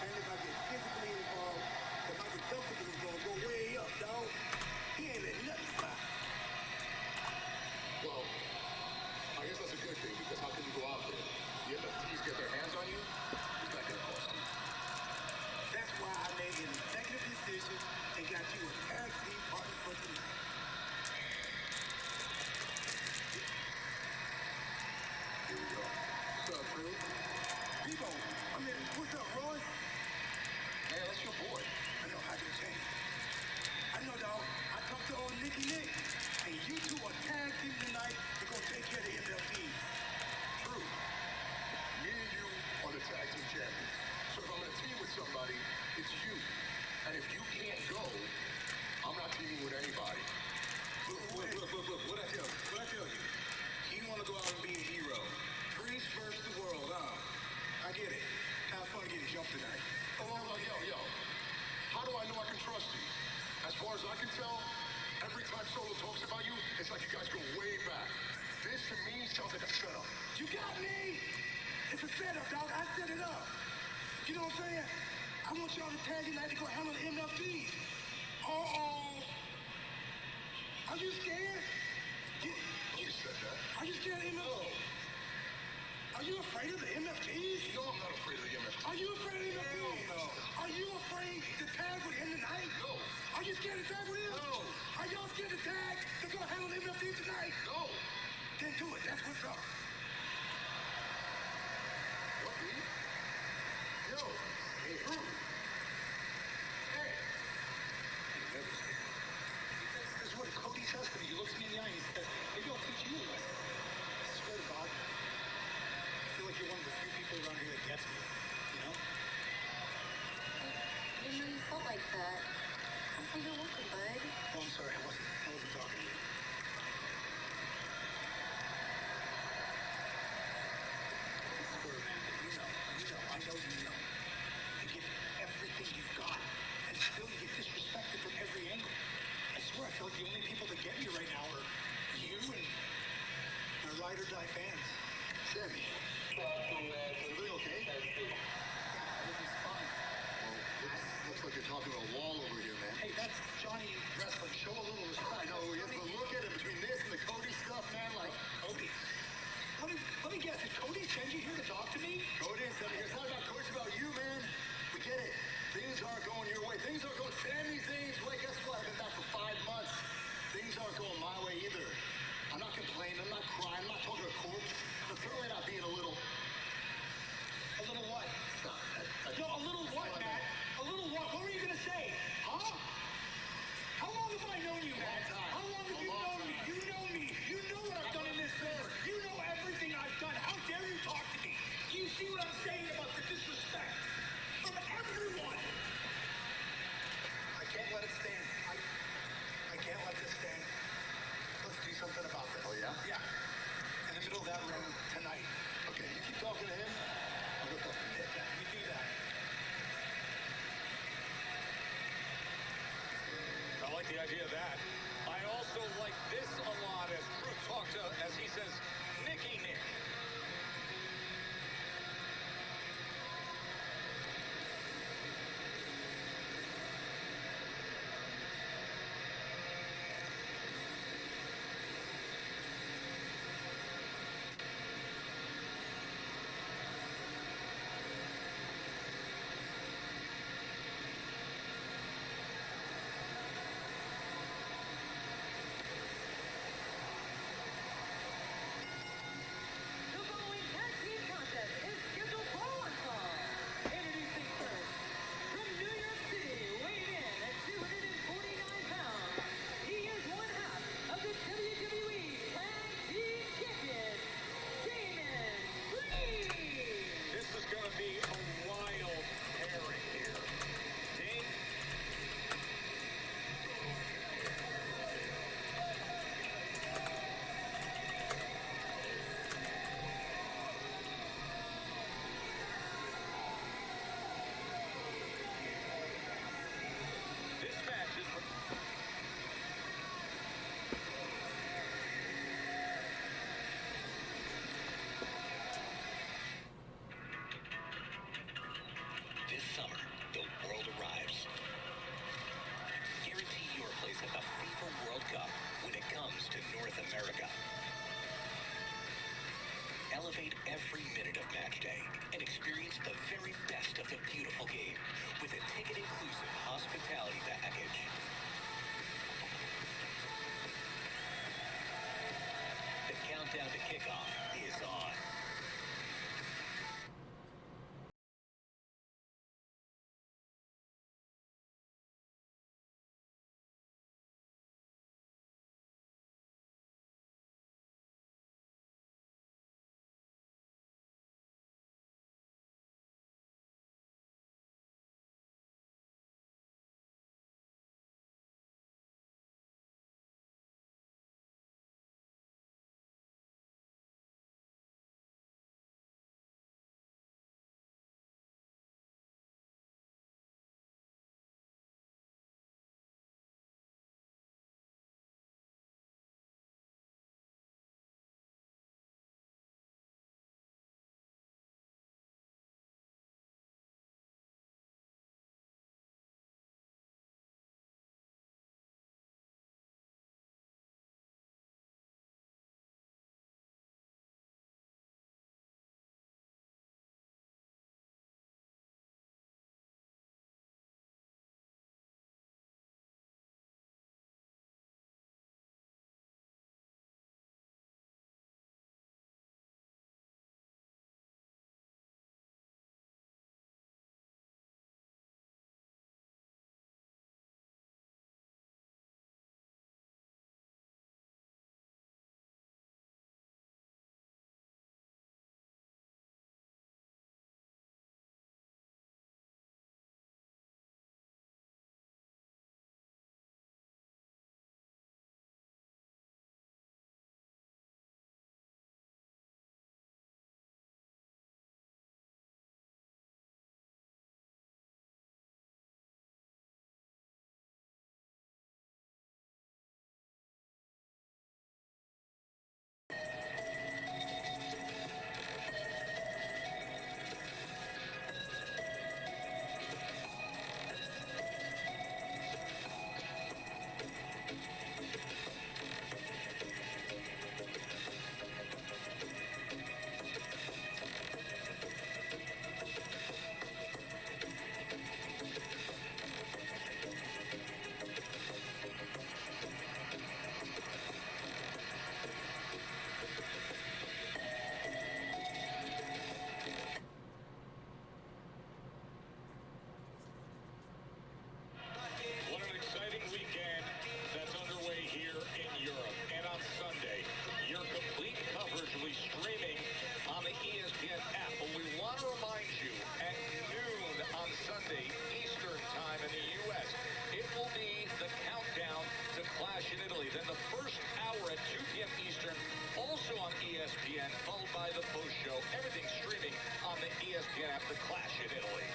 And if I get physically involved, that my deductible is gonna go way up, dog. He ain't let nothing stop. Well, I guess that's a good thing, because how can you go out there? The MFTs get their hands on you? It's not gonna cost you. That's why I made an executive decision and got you a tag team partner for tonight. Here we go. What's up, Drew? Debo, I mean, what's up, Royce? Man, that's your boy. I know how to change. I know, dog. I talked to old Nicky Nick, and you two are tag team tonight. You're gonna take care of the MLPs. True. Me and you are the tag team champions. So if I'm in a team with somebody, it's you. And if you can't go, I'm not teaming with anybody. Look, what I tell you? You wanna go out and be a hero. Greece versus the world, huh? I get it. Have fun getting jumped tonight. Oh, yo. How do I know I can trust you? As far as I can tell, every time Solo talks about you, it's like you guys go way back. This to me sounds like a setup. You got me. It's a setup, dog. I set it up. You know what I'm saying? I want y'all to tag tonight to go handle the MLPs. Uh-oh. Are you scared? You said that. Are you scared of the MLPs? Are you afraid of the MFTs? No, I'm not afraid of the MFT. Are you afraid of the MFTs? No. Are you afraid to tag with him tonight? No. Are you scared to tag with him? No. Are y'all scared to tag to go handle the MFTs tonight? No. Then do it. That's what's up. What, me? Yo. Hey, who? Hey. This is what Cody says to me. He looks me in the eye and he says, maybe I'll teach you a lesson. I swear to God, I feel like you're one of the few people around here that gets me, you know? I didn't know you felt like that. Oh, you're welcome, bud. Oh, I'm sorry. I wasn't talking to you. I swear, man, but I know you know. You give everything you've got, and still you get disrespected from every angle. I swear, I feel like the only people that get me right now are you and my ride or die fans. Sammy. Everything okay? Everything's fine. Well, looks like you're talking to a wall over here, man. Hey, that's Johnny Wrestling. Show a little respect. I know, but look at it between this and the Cody stuff, man. Like, Cody. Let me guess. Did Cody send you here to talk to me? Cody and Sammy, it's not about Cody, it's about you, man. We get it. Things aren't going your way. Things aren't going Sami Zayn's way. Guess what? I've been back for 5 months. Things aren't going my way either. I'm not complaining. I'm not crying. I'm not talking to a corpse. I'm certainly not being a little... A little what? No, a little what, Matt? A little what? What were you gonna say? Huh? How long have I known you, Matt? How long have you known me? You know me. You know what I've done in this business. You know everything I've done. How dare you talk to me? Do you see what I'm saying about the disrespect from everyone? I can't let it stand. I can't let this stand. Let's do something about this. Oh, yeah? Yeah. In the middle of that room tonight. Okay, you keep talking to him. I'll go talk to Nick. You do that. I like the idea of that. I also like this a lot as Drew talked to, as he says, Nicky Nick. Elevate every minute of match day and experience the very best of the beautiful game with a ticket-inclusive hospitality package. The countdown to kickoff is on. What an exciting weekend that's underway here in Europe. And on Sunday, your complete coverage will be streaming on the ESPN app. But we want to remind you, at noon on Sunday, Eastern time in the U.S., it will be the countdown to Clash in Italy. Then the first hour at 2 p.m. Eastern, also on ESPN, followed by the post show. Everything streaming on the ESPN app, the Clash in Italy.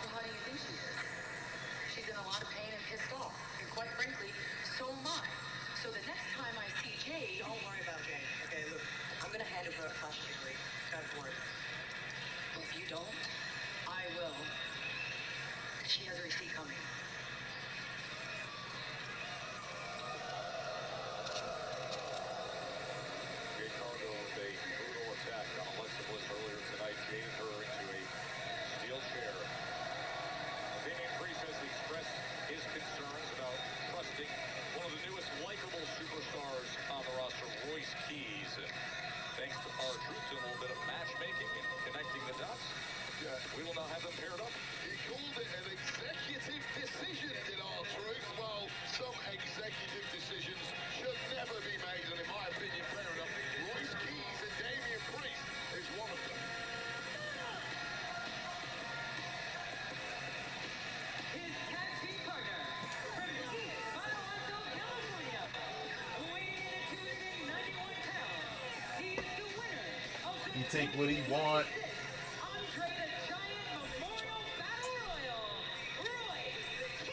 How do you think she is? She's in a lot of pain and pissed off. And quite frankly, so am I. So the next time I see Jade... Don't worry about Jane. Okay, look, I'm gonna hand her a flash degree. Don't worry. If you don't, I will. She has a receipt coming. Jade Cargill with a brutal attack on Alexa Bliss earlier tonight, jaded her into a steel chair. Damian Priest has expressed his concerns about trusting one of the newest likable superstars on the roster, Royce Keys. And thanks to our truth and a little bit of matchmaking and connecting the dots, we will now have them paired up. He called it an executive decision, did R-Truth. Well, some executive decisions should never be made, and in my opinion, fair enough, Royce Keys and Damian Priest is one of them. His tag team partner, from Palo Alto, California, weighing in at 291 pounds, he is the winner of the He take what he want. Andre the Giant Memorial Battle Royal, Royce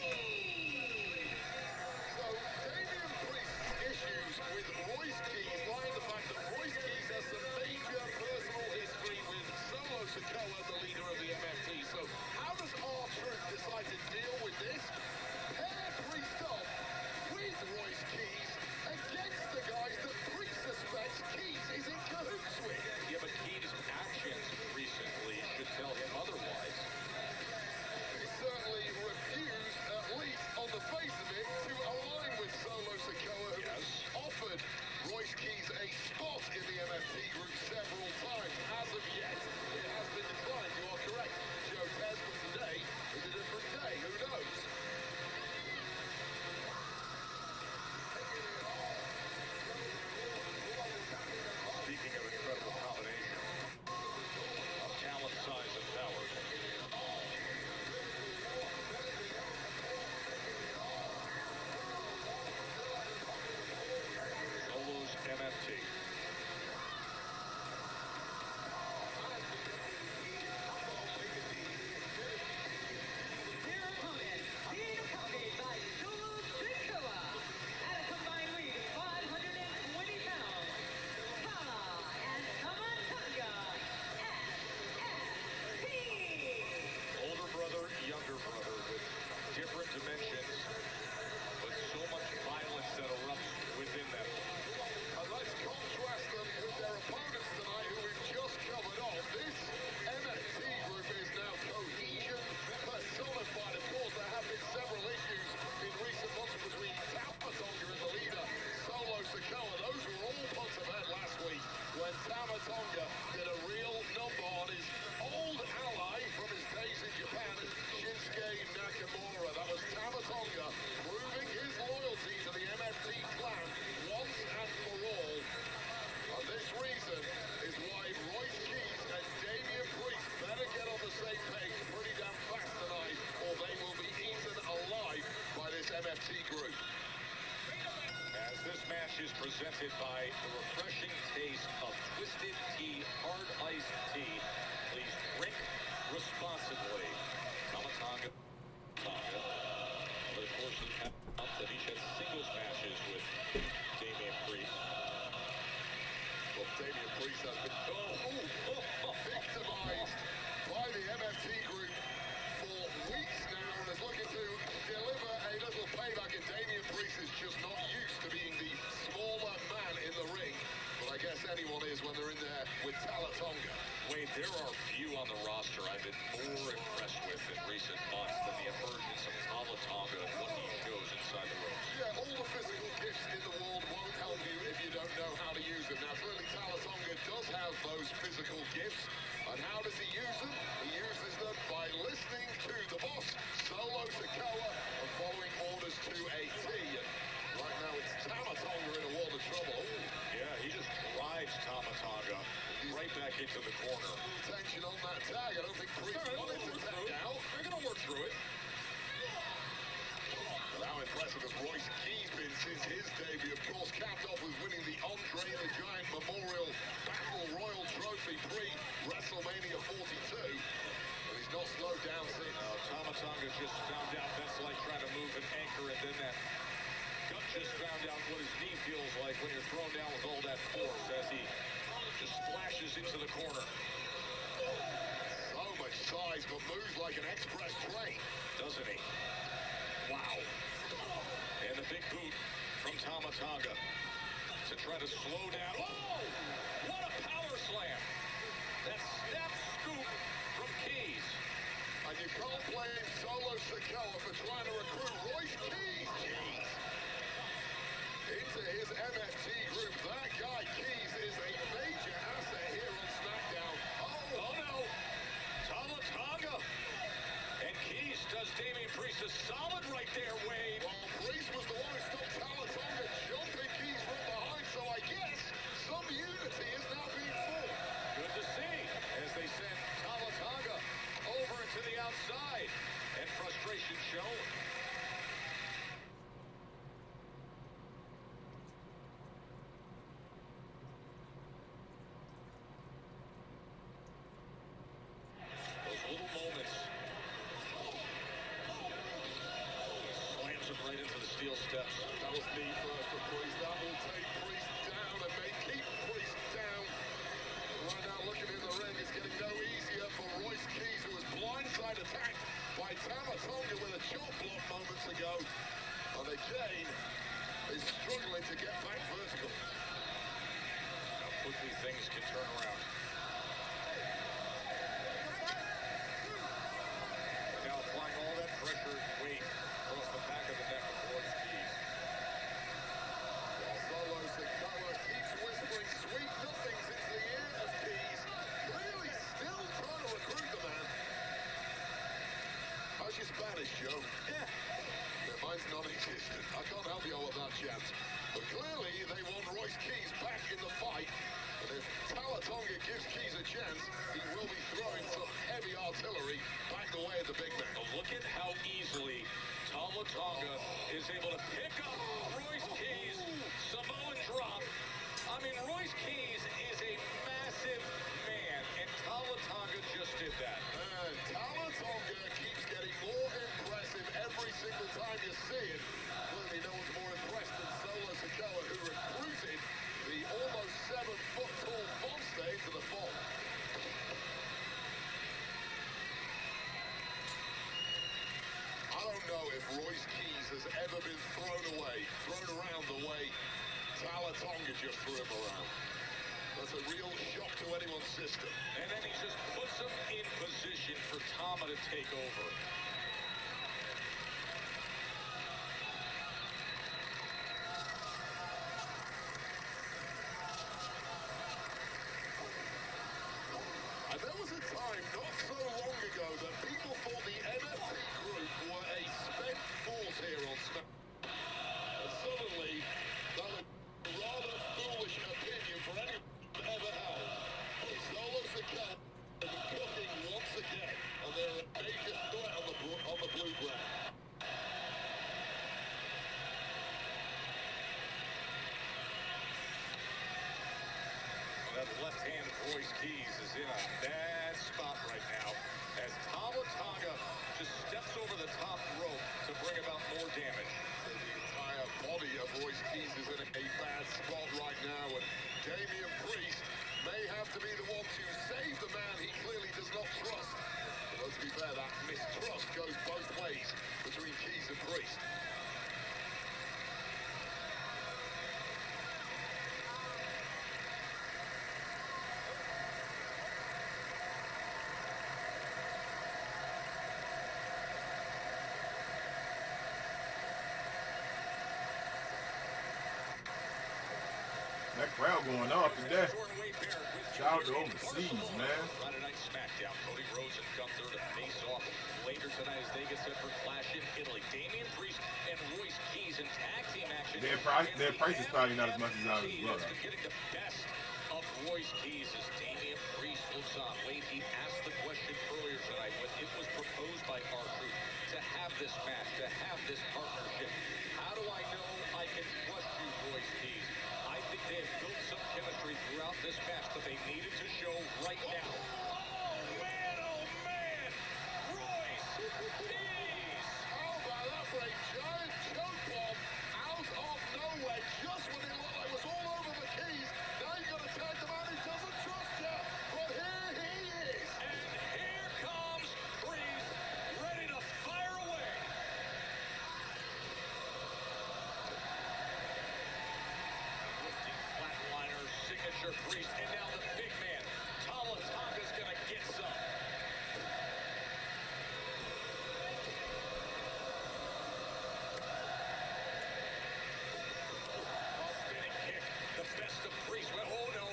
presented by the refreshing taste of Twisted Tea Hard Iced Tea. Please drink responsibly. Tamatanga. Over the course of the month, that each had singles matches with Damian Priest. Well, Damian Priest has been victimized by the MFT group for weeks now and is looking to deliver a little payback, and Damian Priest is just not used to being the smaller man in the ring, but I guess anyone is when they're in there with Talatonga. Wade, there are few on the roster I've been more impressed with in recent months than the emergence of Talatonga and what he shows inside the ropes. Yeah, all the physical gifts in the world won't help you if you don't know how to use them. Now, clearly Talatonga does have those physical gifts, and how does he use them? He uses them by listening to the boss, Solo Sikoa, and following orders to a T. And right now it's Tamatonga in a world of trouble. Ooh. Yeah, he just drives Tamatanga right back into the corner. Tension on that tag. I don't think Priest wanted to tag out. They're going to work through it. Well, how impressive has Royce Keys been since his debut? Of course, capped off with winning the Andre the Giant Memorial Battle Royal Trophy pre-WrestleMania 42. And he's not slowed down since. Tamatanga just found out that's like trying to move an anchor, and then that gut just found out what his knee feels like when you're thrown down with all that force as he just splashes into the corner. So much size, but moves like an express train. Doesn't he? Wow. And the big boot from Tamatanga to try to slow down. Oh! What a power slam! That snap scoop from Keys. And you can't blame Solo Sikoa for trying to recruit Royce Keys. Jeez. Into his MFT group. That guy Keys is a major asset here on SmackDown. Oh no! Tamatanga! And Keys does Damian Priest a solid right there, Wade. Well, Priest was the one who stopped Talatonga jumping Keys from behind, so I guess some unity is now being formed. Good to see as they send Tamatanga over to the outside, and frustration shown. Those little moments. Slams him right into the steel steps. That was knee first for Priest. That will take Priest down and may keep Priest down. Right now, looking in the ring, it's getting no easier for Royce Keys, who was blindside attacked by Tamatonga with a chop block moments ago. And again, is struggling to get back vertical. How quickly things can turn around. Now applying all that pressure and weight across the back of the neck of Royce Keys. While Solo Sikoa keeps whispering sweet nothings into the ear of Keys, really still trying to recruit the man. How's your Spanish, Joe? Yeah, mine's non-existent. I can't help you all with that, chance. But clearly, they want Royce Keys back in the fight. And if Talatonga gives Keys a chance, he will be throwing some heavy artillery back the way of the big man. But look at how easily Talatonga is able to pick up Royce Keys. Samoan drop. I mean, Royce Keys is a massive man, and Talatonga just did that. And Talatonga keeps getting more impressive every single time you see it. Clearly, no one's more impressed than Solo Sikoa, who recruited the almost 7-foot-tall monster into the fold. I don't know if Royce Keys has ever been thrown around the way Talatonga just threw him around. That's a real shock to anyone's system. And then he just puts him in position for Tama to take over. And there was a time not so long ago that people thought the MFT group were a spent force here on SmackDown. And suddenly, that was a rather foolish opinion for anyone ever held. Solo Sikoa is cooking once again, and they're a major threat on the Royce Keys is in a bad spot right now as Tama Tonga just steps over the top rope to bring about more damage. The entire body of Royce Keys is in a bad spot right now, and Damian Priest may have to be the one to save the man he clearly does not trust. But let's be fair, that mistrust goes both ways between Keys and Priest. That crowd going off today. Shout out to overseas, man. Friday Night SmackDown. Cody Rhodes and Gunther to face off later tonight as they get set for Clash in Italy. Damian Priest and Royce Keys in tag team action. Their price is probably not as much as ours as well. Getting the best of Royce Keys as Damian Priest looks on. Wade, he asked the question earlier tonight when it was proposed by R-Truth to have this match, to have this partnership. How do I know I can trust you, Royce Keys? I think they have built some chemistry throughout this match, but they needed to show right now. Oh, man! Royce Keys! How about that for a giant choke bomb out of nowhere, just when it looked like it was all over the Keys. Now you've got to tag the man who doesn't trust you, but here he is. And here comes Priest, ready to fire away. Flatliner, signature Priest, and now the big man. Tama Tonga's gonna get some. Spinning kick, the best of Priest. Well, oh no.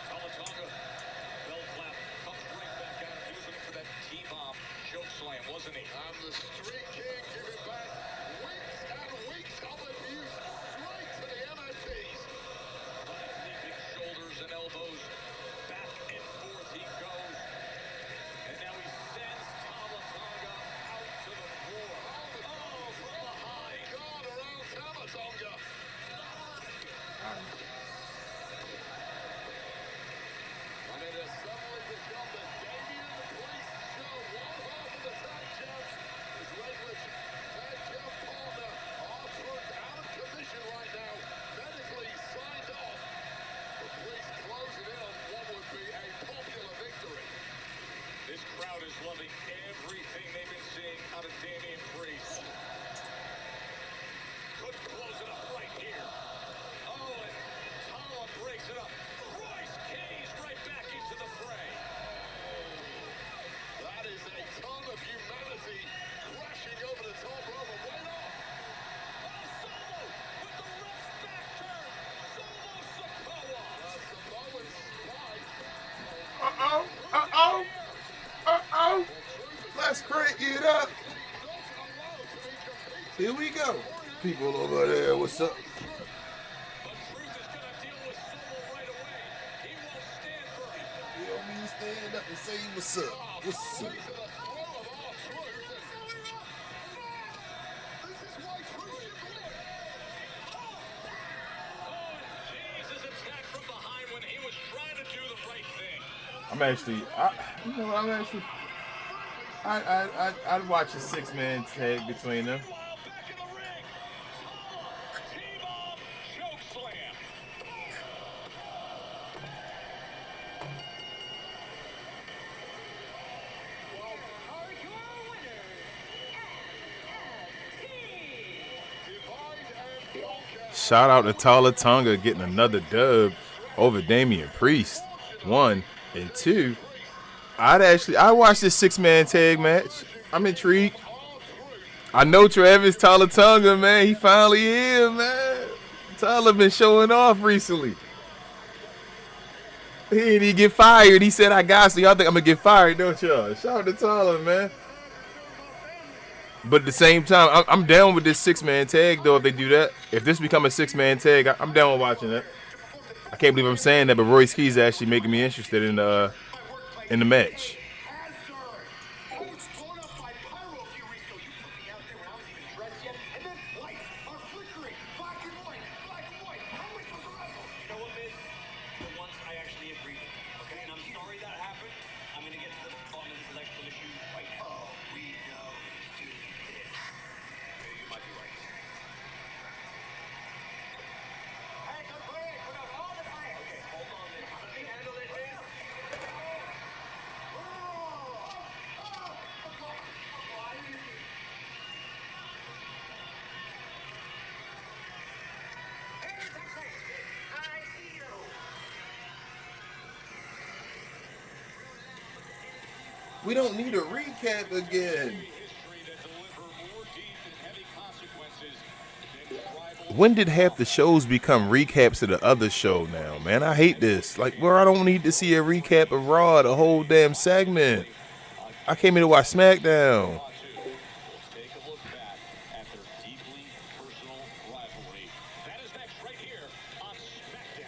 Tama Tonga, bell clap, comes right back out. He was looking for that T-bomb choke slam, wasn't he? And the Street King giving back weeks and weeks of abuse straight to the MFTs. Leaping shoulders and elbows, back and forth he goes. And now he sends Tama Tonga out to the floor. Oh, from behind. Guard around Tama Tonga. And it has suddenly become the Damian Priest show. One half of the tag champs is regular tag champ partner R-Truth out of commission right now, medically signed off. The Priest closing in on what would be a popular victory. This crowd is loving everything they've been seeing out of Damian Priest. Could close it up right here. Oh, and Tama breaks it up. Royce Keys right back into the fray. That is a ton of humanity crashing over the top rope and wait off. Oh, Solo with the ref's back turn. Solo Sikoa. Samoan spike. Uh-oh. Uh-oh. Uh-oh. Let's crank it up. Not allowed to be competing. Here we go. People over there, what's up? But Truth is going to deal with Solo right away. He won't stand for it. You don't mean stand up and say what's up. What's up? To the throw of R-Truth. This is why Truth should win. Oh, and Keys is attacked from behind when he was trying to do the right thing. I'd watch a 6-man tag between them. Meanwhile, back in the ring. Oh, T-bomb choke slam. Are your winners, NXT. Divide and conquer. Shout out to Tala Tonga getting another dub over Damian Priest. 1 and 2. I watched this 6-man tag match. I'm intrigued. I know Travis Tala Tonga, man. He finally here, man. Tala been showing off recently. He didn't even get fired. He said, I got so y'all think I'm gonna get fired, don't y'all? Shout out to Tala, man. But at the same time, I'm down with this 6-man tag, though, if they do that. If this become a 6-man tag, I'm down with watching that. I can't believe I'm saying that, but Royce Keys actually making me interested in the match. I was blown up by pyro a few weeks ago. You put me out there when I was even dressed yet, and then lights are flickering. Black and white, black and white. How am I supposed to wrestle? You know what, Miz? For once, I actually agree with you, okay? financial issue right now. All we know is doing this. You might be right. Hey, good play. Put up all the fire. Okay, hold on there. Let me handle it, Vince. We don't need a recap again. When did half the shows become recaps of the other show now, man? I hate this. Like, where I don't need to see a recap of Raw, the whole damn segment. I came here to watch SmackDown. Take a look back at their deeply personal rivalry. That is next right here on SmackDown.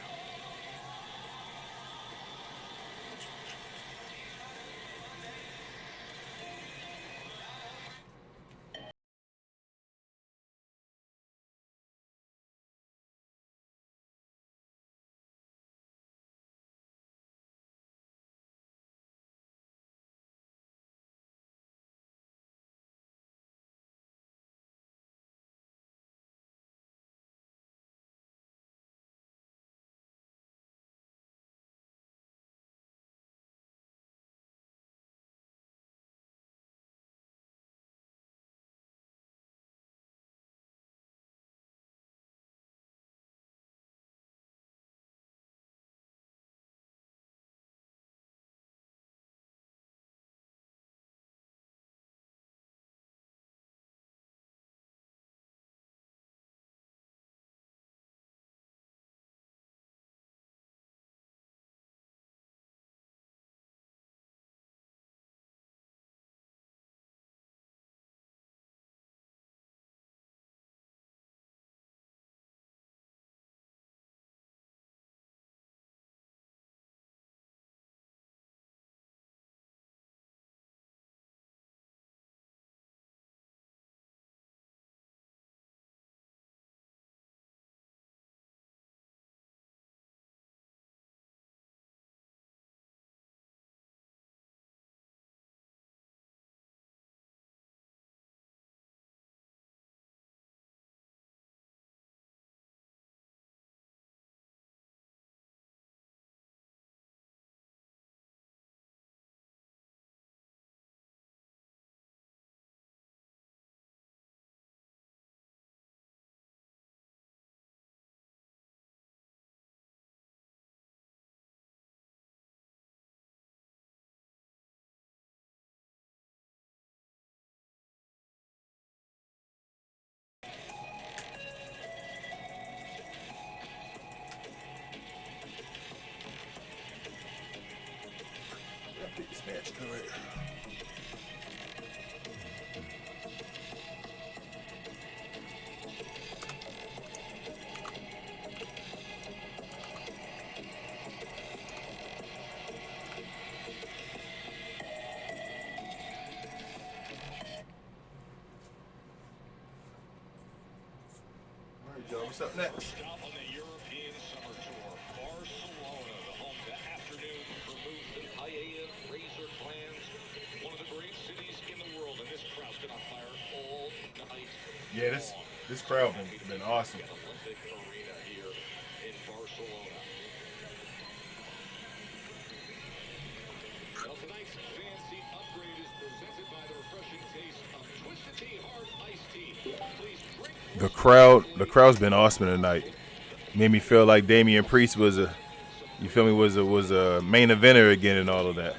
What's up next? Stop on the European Summer Tour. Barcelona, the home to afternoon vermouth and paella, razor clams. One of the great cities in the world, and this crowd's been on fire all night. Yeah, this crowd been awesome. Olympic Arena here in Barcelona. Well, tonight's fancy upgrade is presented by the refreshing taste of Twisted Tea Hard Iced Tea. Please drink. The crowd's been awesome tonight. Made me feel like Damian Priest was a main eventer again and all of that.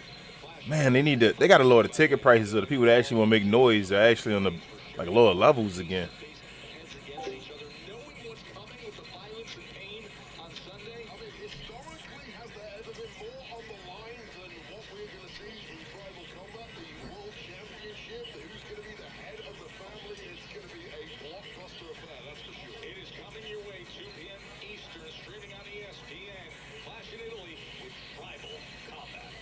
Man, they gotta lower the ticket prices so the people that actually want to make noise are actually on the lower levels again. Historically, has there ever been more on the line than what we're going to see in Tribal Combat, the World Championship? Who's going to be the head of the family? It's going to be a blockbuster affair, that's for sure. It is coming your way, 2 p.m. Eastern, streaming on ESPN. Clash in Italy with Tribal Combat.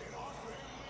In our family,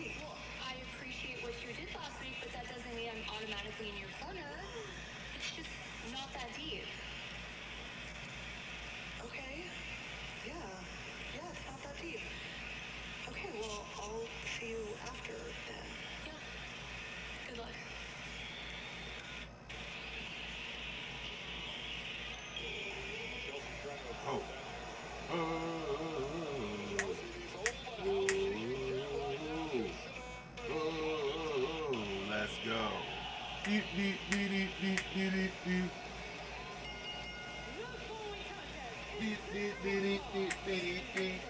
week. Look, I appreciate what you did last week, but that doesn't mean I'm automatically in your corner. It's just not that deep. Okay. Yeah. Yeah, it's not that deep. Okay, well, I'll see you after then. Yeah. Good luck. Oh. Let's go. Deep, deep, deep, deep, deep, deep, deep, deep. Deep, deep, deep, deep, deep, deep, deep.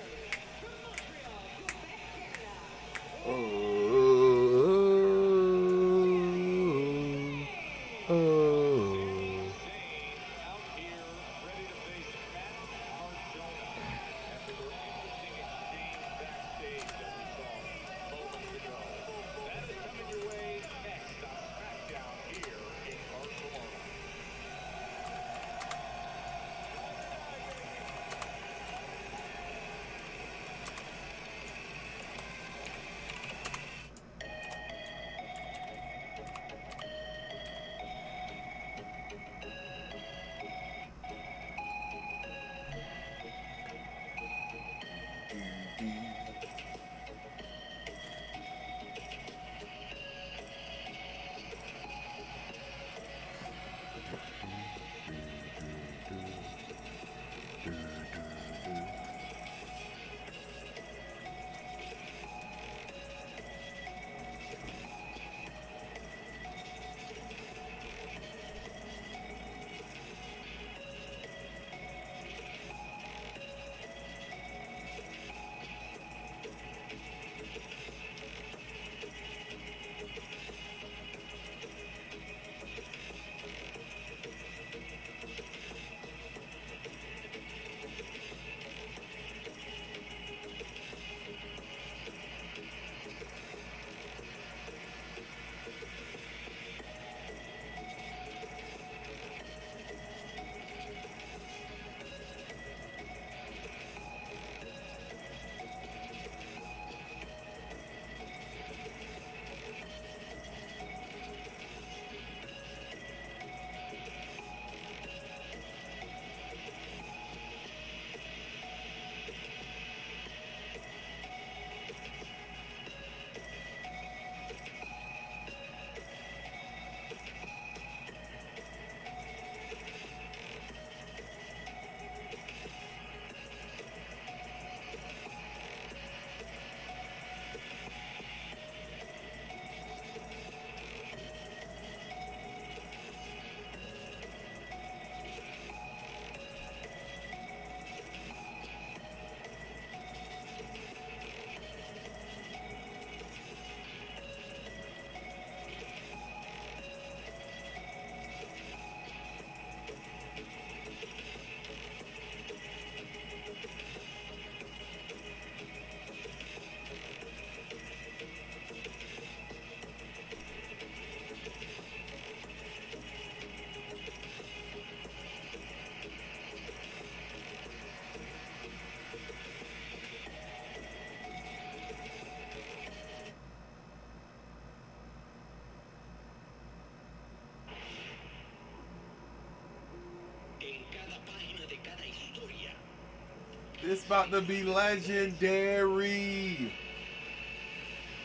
This about to be legendary.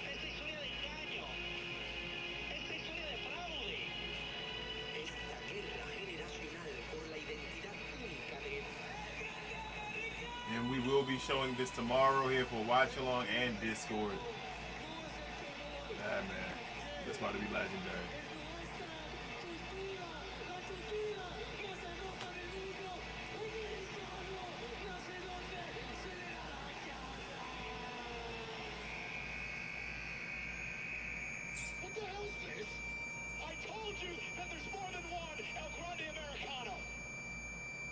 Esta historia de engaño. Esta historia de fraude. Esta guerra generacional por la identidad única de... And we will be showing this tomorrow here for Watch Along and Discord. Yeah, man. This about to be legendary. What the hell's this? I told you that there's more than one El Grande Americano.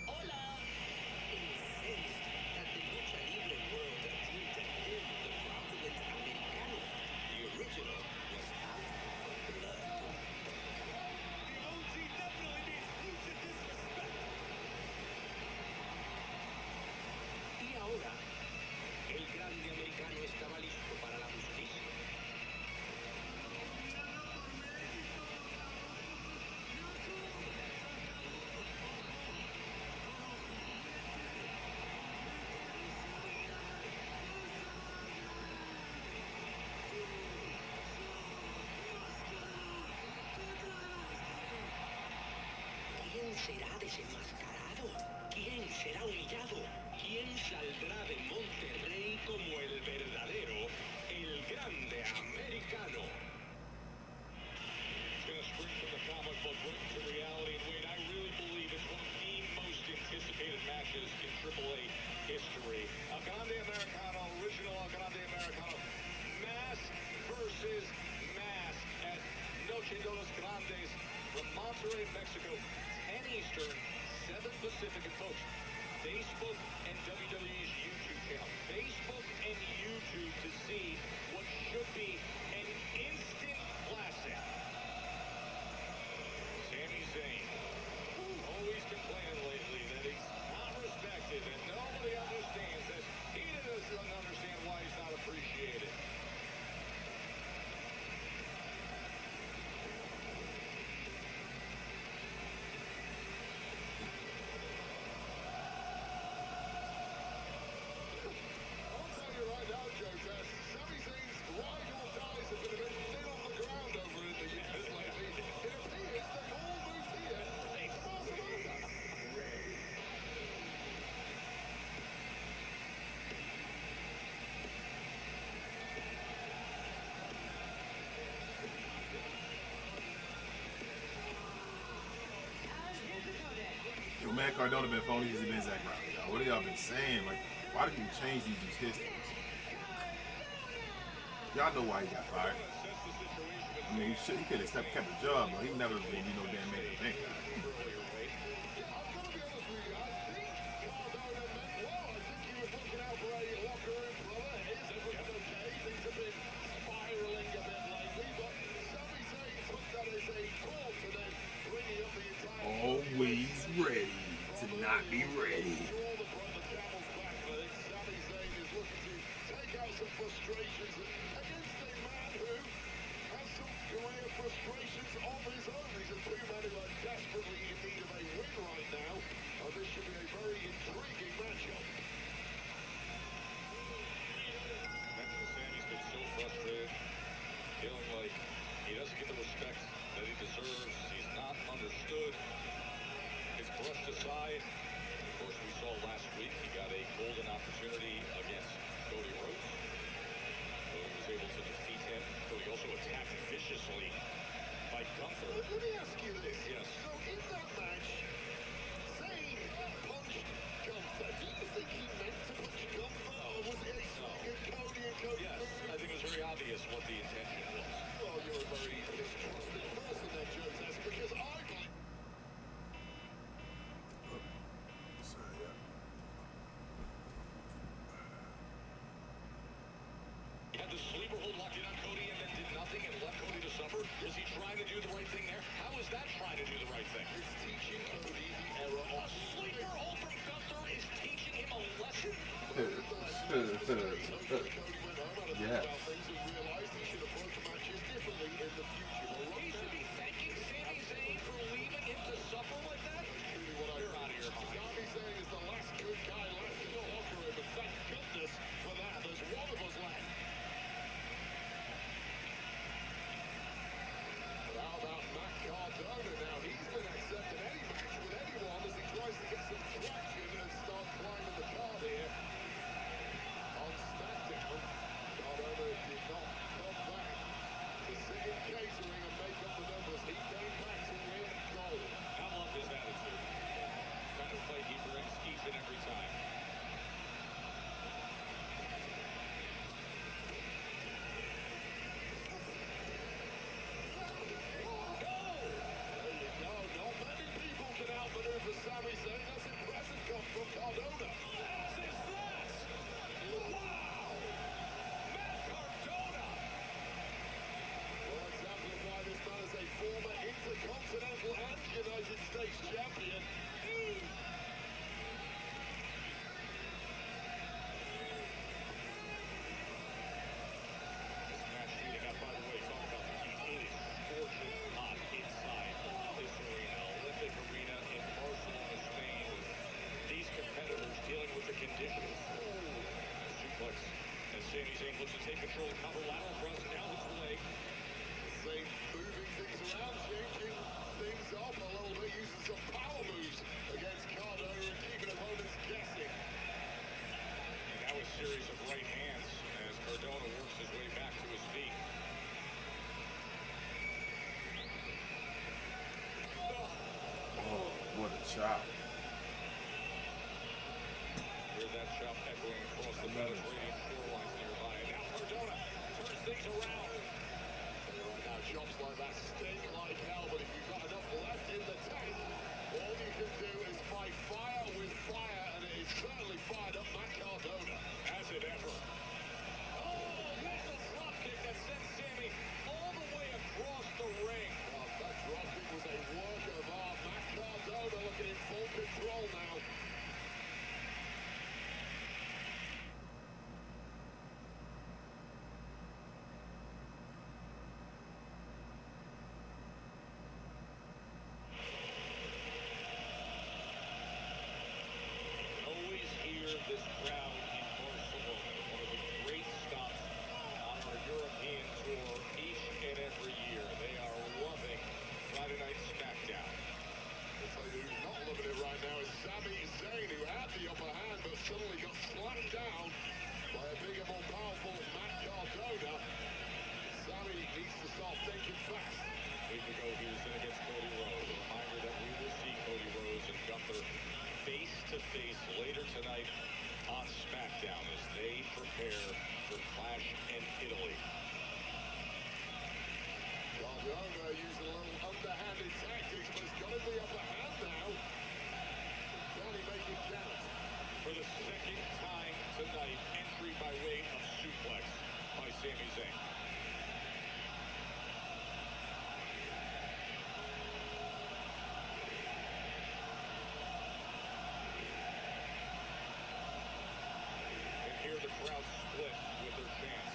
Hola. Insist that the lucha libre world didn't condemn the fraudulent Americano. The original was out of blood. matches in AAA history. El Grande Americano, original El Grande Americano. Mask versus mask at Noche de los Grandes from Monterrey, Mexico. 10 Eastern, 7 Pacific. And folks, Facebook and WWE's YouTube channel. Facebook and YouTube to see what should be an instant classic. Sami Zayn, always complaining lately that he's not respected, and nobody understands that he doesn't understand why he's not appreciated. I'll tell you right now, Joe Test, Sami Zayn's ride or dies have been a bit thin on the ground over in the US lately. It appears they've all moved here to Barcelona. Yo, man, Cardona been phony as he been Zack Ryder, y'all. What have y'all been saying? Like, why do you change these histories? Y'all know why he got fired. I mean, he could have kept a job, but he never been, you know, damn main event guy. I've got to be honest with you, I think Cardona meant well. I think he was looking out for a locker room brother. Is everything okay? Things have been spiraling a bit lately, but Sami Zayn took that as a call to then bringing up the entire... Always ready to not be ready. Draw the camel's back, but I think Sami Zayn is looking to take out some frustrations against a man who has some career frustrations of his own. These are two men who are desperately in need of a win right now, and this should be a very intriguing matchup. Mentioned Sammy's been so frustrated, feeling like he doesn't get the respect that he deserves. He's not understood. It's brushed aside. Of course, we saw last week he got a golden opportunity against Cody Rhodes. Cody was able to defeat him. Cody also attacked viciously by Gunther. Let me ask you this. Yes. So in that match, Zayn punched Gunther. Do you think he meant to punch Gunther, or was it a swing at Cody and Cody? Yes, I think it was very obvious what the intention was. Well, you're a very distrusting person there, Joe Test, because I believe... Sorry, yeah. He had the sleeper hold locked in on Cody and then did nothing and left Cody to suffer. Was he trying to do the right thing there? How is that trying to do the right thing? It's teaching Cody the error A of sleeper hold from Gunther is teaching him a lesson. Cody went home and Yeah. about things and realized he should approach matches differently in the future. Well, He right should now, be thanking Sami Zayn for leaving him to suffer like that. truly what I You're out of your mind. Sami Zayn is the last good guy left in the locker room, and thank goodness for that. There's one of us left. But how about Matt Cardona now? He's been accepting any match with anyone as he tries to get some traction and start climbing the card here. On SmackDown, Cardona did not come back to sit in catering and make up the numbers. He came back to win gold. I love his attitude. Kind of fight he brings each and every time. There you go. Not many people can outmaneuver Sami Zayn. That's impressive come from Cardona. Wow! Matt Cardona! Well, exemplify this man as a former Intercontinental and United States champion. This match heating up, by the way, talk about the heat. It is scorching hot inside this arena, Olympic Arena in Barcelona, Spain. These competitors dealing with the conditions. Suplex. And Sami Zayn looks to take control. Cover lateral thrust. Now hits the leg. Zayn moving things around, changing things up a little bit, using some power moves against Cardona and keeping opponents guessing. And now a series of right hands as Cardona works his way back to his feet. Oh, what a chop. matchup echoing across the Mediterranean shorelines nearby. And now Cardona turns things around. Right now, chops like that sting like hell, but if you've got enough left in the tank, all you can do is fight fire with fire, and it is certainly fired up Matt Cardona. Has it ever? Oh, missile drop kick that sends Sammy all the way across the ring. Well, that dropkick was a work of art. Matt Cardona looking in full control now. Always hear this crowd in Barcelona, one of the great stops on our European tour each and every year. They are loving Friday Night SmackDown. I'll tell you who's not loving it right now is Sami Zayn, who had the upper hand but suddenly got slapped down by a bigger, more powerful Matt Cardona. Sami needs to start thinking fast. Way to go, he was in against Cody Rhodes. A reminder that we will see Cody Rhodes and Gunther face-to-face later tonight on SmackDown as they prepare for Clash in Italy. Cardona using a little underhanded tactics, but he's got him the upper hand now. Can he make it count? For the second time tonight, entry by way of suplex by Sami Zayn. And here the crowd split with their chants.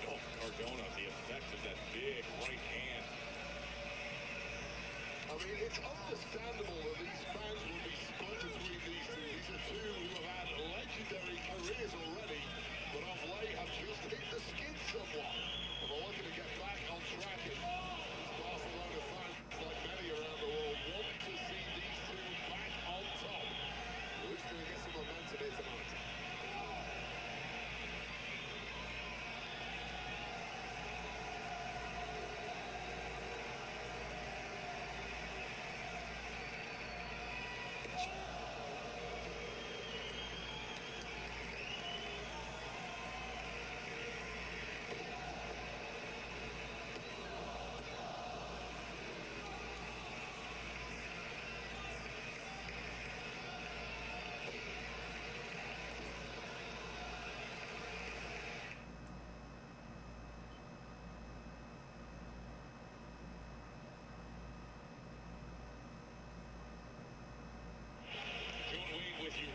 Oh, Cardona, the effect of that big right hand. I mean, it's understandable that these fans will be split between these two. These are two who have had legendary careers already, but of late have just hit the skid somewhat. And they're looking to get back on track. And these Barcelona fans, like many around the world, want to see these two back on top. Who's going to get some momentum here tonight?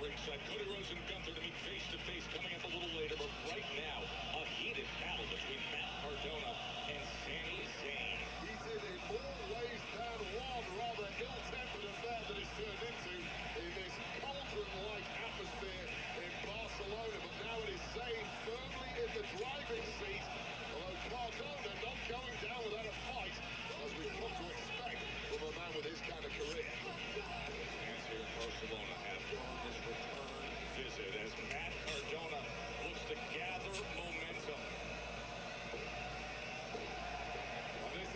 ringside. Cody Rhodes and Gunther to meet face-to-face coming up a little later, but right now, a heated battle between Matt Cardona and Sami Zayn. Heated in more ways than one, rather ill-tempered affair that it's turned into in this cauldron-like atmosphere in Barcelona, but now it is Zayn firmly in the driving seat, although Cardona not going down without a fight, as we've come to expect from a man with his kind of career. Fans here in Barcelona have earned his return visit as Matt Cardona looks to gather momentum. Well, this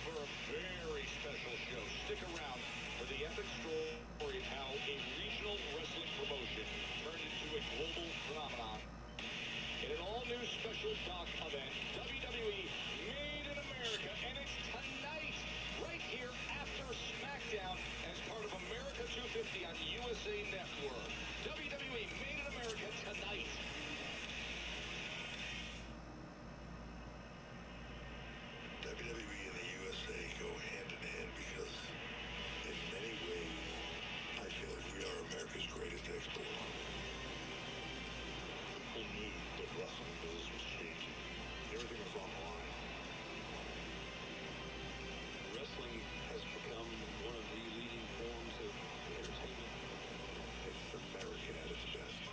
for a very special show. Stick around for the epic story of how a regional wrestling promotion turned into a global phenomenon. In an all-new special doc event, WWE Made in America, and it's tonight, right here after SmackDown, as part of America 250 on USA Network. WWE Made in America tonight. WWE and the USA go hand in hand because in many ways I feel like we are America's greatest export. People knew the wrestling business was changing. Everything was on the line. Wrestling has become one of the leading forms of entertainment. It's American at its best.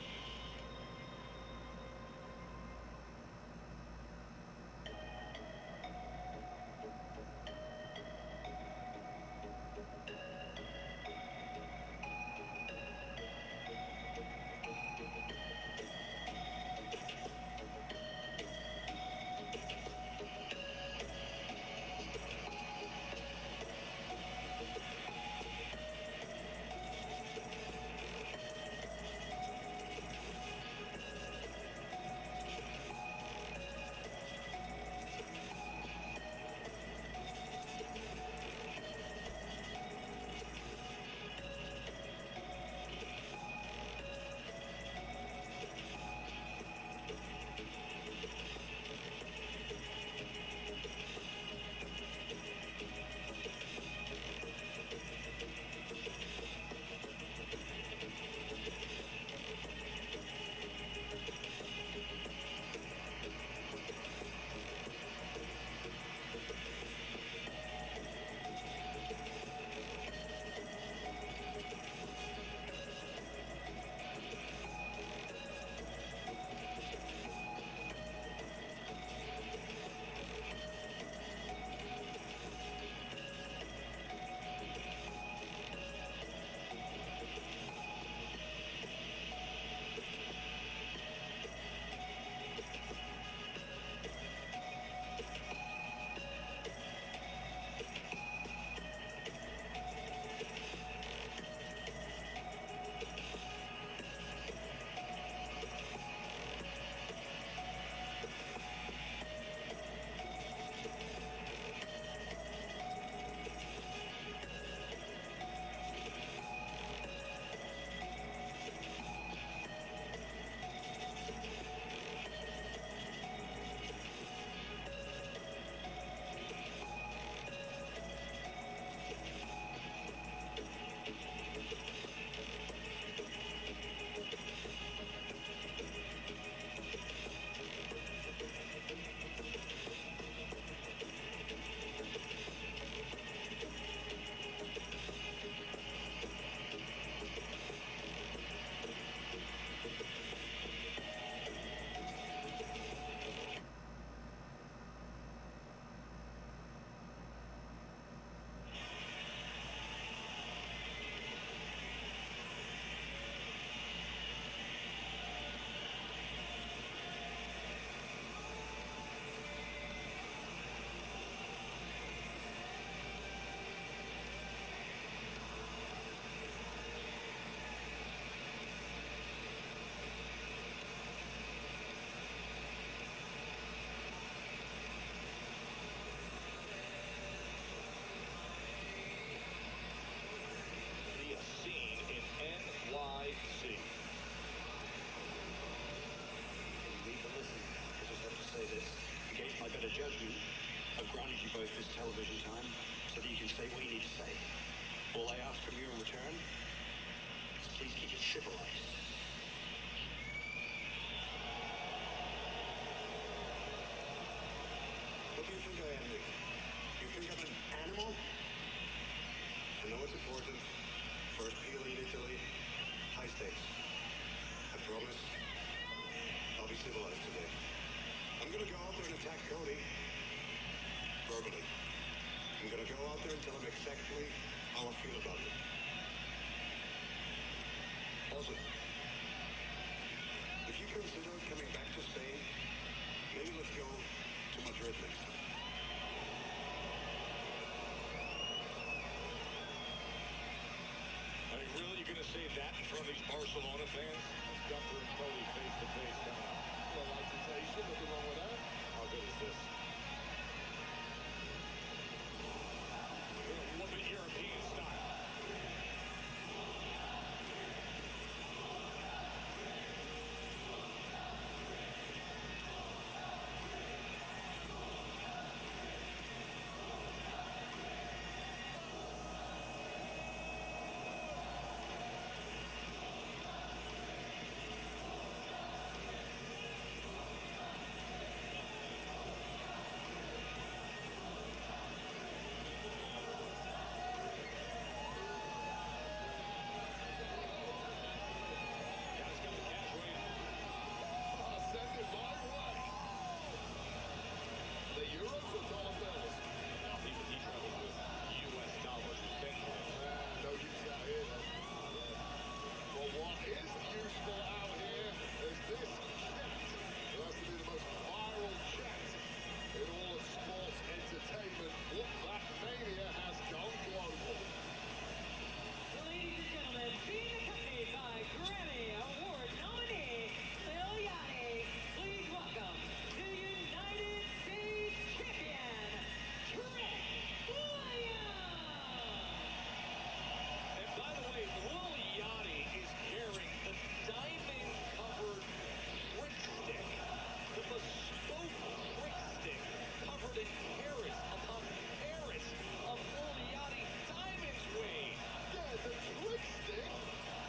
judgment, I've granted you both this television time so that you can say what you need to say. All I ask from you in return is please keep it civilized. What do you think I am, Nick? You think I'm an animal? I know it's important. First PLE in Italy, high stakes. I promise I'll be civilized today. I'm gonna go out there and attack Cody. Verbally. I'm gonna go out there and tell him exactly how I feel about it. Also, if you consider coming back to Spain, maybe let's go to Madrid next time. that in front of these Barcelona fans? Gunther and Cody face to face coming up. A little agitation, nothing wrong with that. How good is this? A little bit European style. Send it my way. The euros or dollar bills? Now he travels with U.S. dollars and Bitcoin. No use out here. Well, what is useful out here is this chat. It has to be the most viral chat in all of sports entertainment. Look, that mania has gone global. Ladies and gentlemen, being accompanied by Grammy Award nominee Lil Yachty, please welcome the United States champion, Trick Williams. And by the way, Lil Yachty is carrying the diamond-covered trick stick, the bespoke trick stick covered in Paris upon Paris of Lil Yachty Diamond's Way. Yeah, the trick stick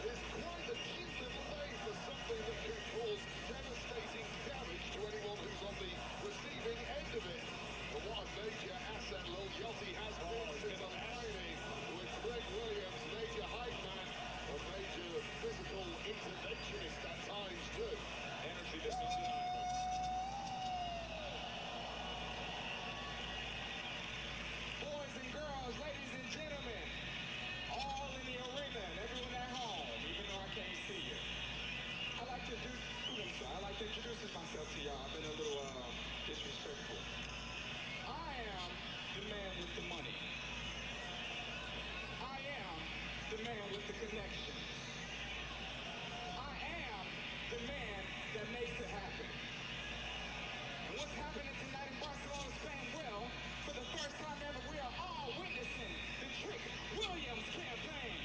is quite a cute little name for something that can cause devastating damage to anyone who's on the receiving end of it. But what a major asset Lil Yachty has been since aligning with Greg Williams, major hype man, a major physical interventionist at times too. Energy that's undeniable. Boys and girls, ladies and gentlemen, all in the arena and everyone at home, even though I can't see you. I like to introduce myself to y'all. I've been a little disrespectful. I am the man with the money. I am the man with the connections. I am the man that makes it happen. And what's happening tonight in Barcelona, Spain, well, for the first time ever, we are all witnessing the Trick Williams campaign.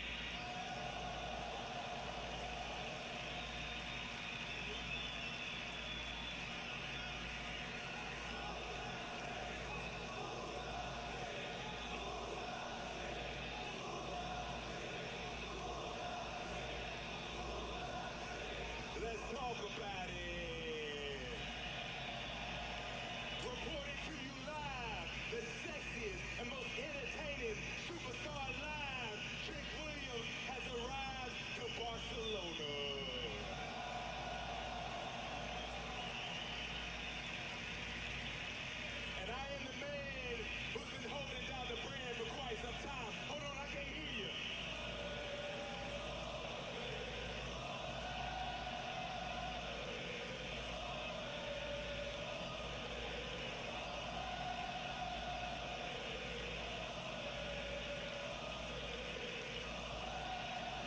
Let's talk about it. Reporting to you live, the sexiest and most entertaining superstar alive, Trick Williams has arrived to Barcelona. And I am the man who's been holding down the brand for quite some time. Hold on, I can't hear you.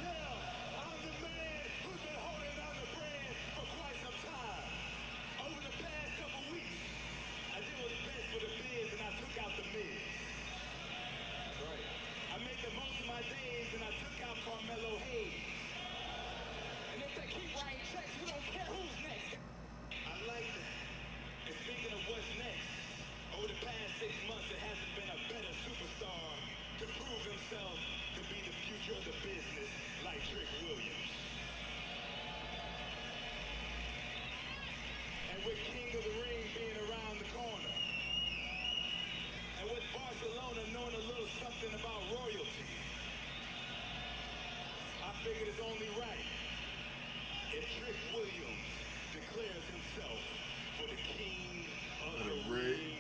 Yeah, I'm the man who's been holding down the brand for quite some time. Over the past couple weeks, I did what's best for the biz and I took out the miz. That's right. I made the most of my days and I took out Carmelo Hayes. And if they keep writing checks, we don't care who's next. I like that. And speaking of what's next, over the past 6 months, there hasn't been a better superstar to prove himself to be the future of the business like Trick Williams. And with King of the Ring being around the corner, and with Barcelona knowing a little something about royalty, I figured it's only right if Trick Williams declares himself for the King of the Ring.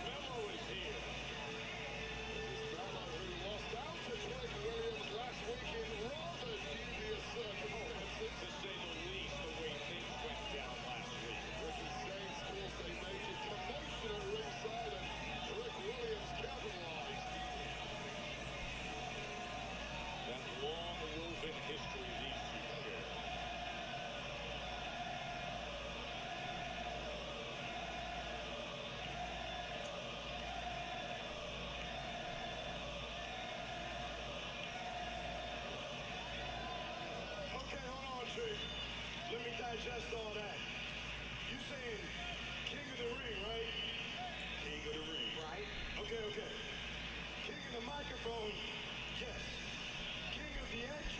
Memo is here. Memo, who lost out to Trick Williams last week in rather dubious circumstances.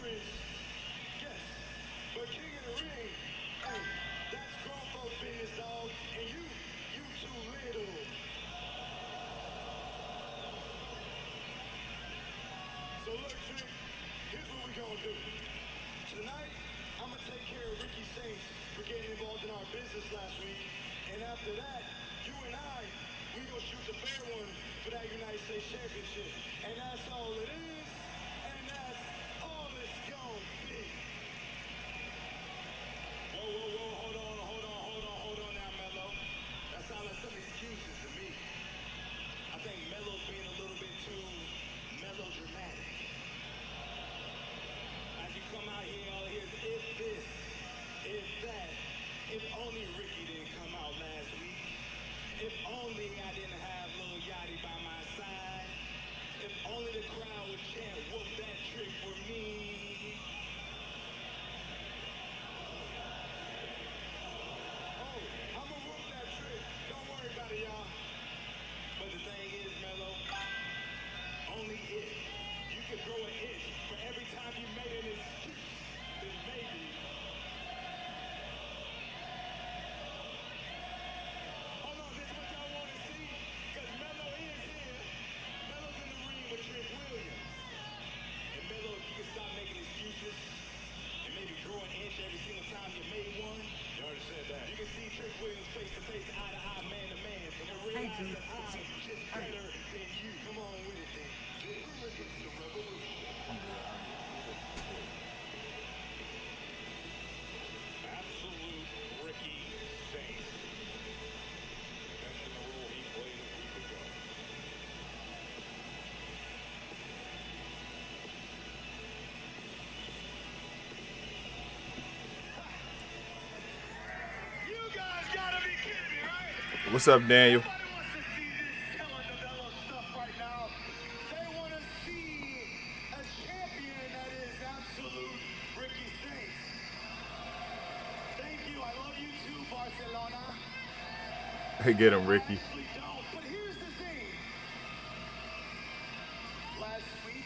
is, yes, but King of the Ring, hey, that's grown folk business, dog, and you too little. So look, Trick, here's what we gonna do. Tonight, I'm gonna take care of Ricky Saints for getting involved in our business last week, and after that, you and I, we gonna shoot the fair one for that United States Championship, and that's all it is, and that's all it's gonna be. Whoa, hold on now, Melo. That sounds like some excuses to me. I think Melo's being a little bit too melodramatic. As you come out here, all here's if this, if that, if only Ricky didn't come out last week. If only I didn't have Lil Yachty by my side. If only the crowd would chant, whoop that trick for me. Oh, I'ma whoop that trick. Don't worry about it, y'all. But the thing is, Melo, only if. You could grow an inch for every time you made an excuse. Then maybe. Hold on, this is what y'all want to see? Because Melo is here. Melo's in the ring with Trick Williams. And Melo, if you can stop making excuses and maybe grow an inch every single time you made one. You already said that. You can see Trick Williams face to face, eye to eye, man to man. And realize that I'm just better than you. Come on with it, then. This is the revolution. Absolute Ricky Saints. That's the role he played a week ago. You guys gotta be kidding me, right? What's up, Daniel? Nobody wants to see this telenovela stuff right now. They want to see a champion that is absolute Ricky Saints. Thank you. I love you too, Barcelona. Hey, get him, Ricky. I actually don't, but here's the thing. Last week,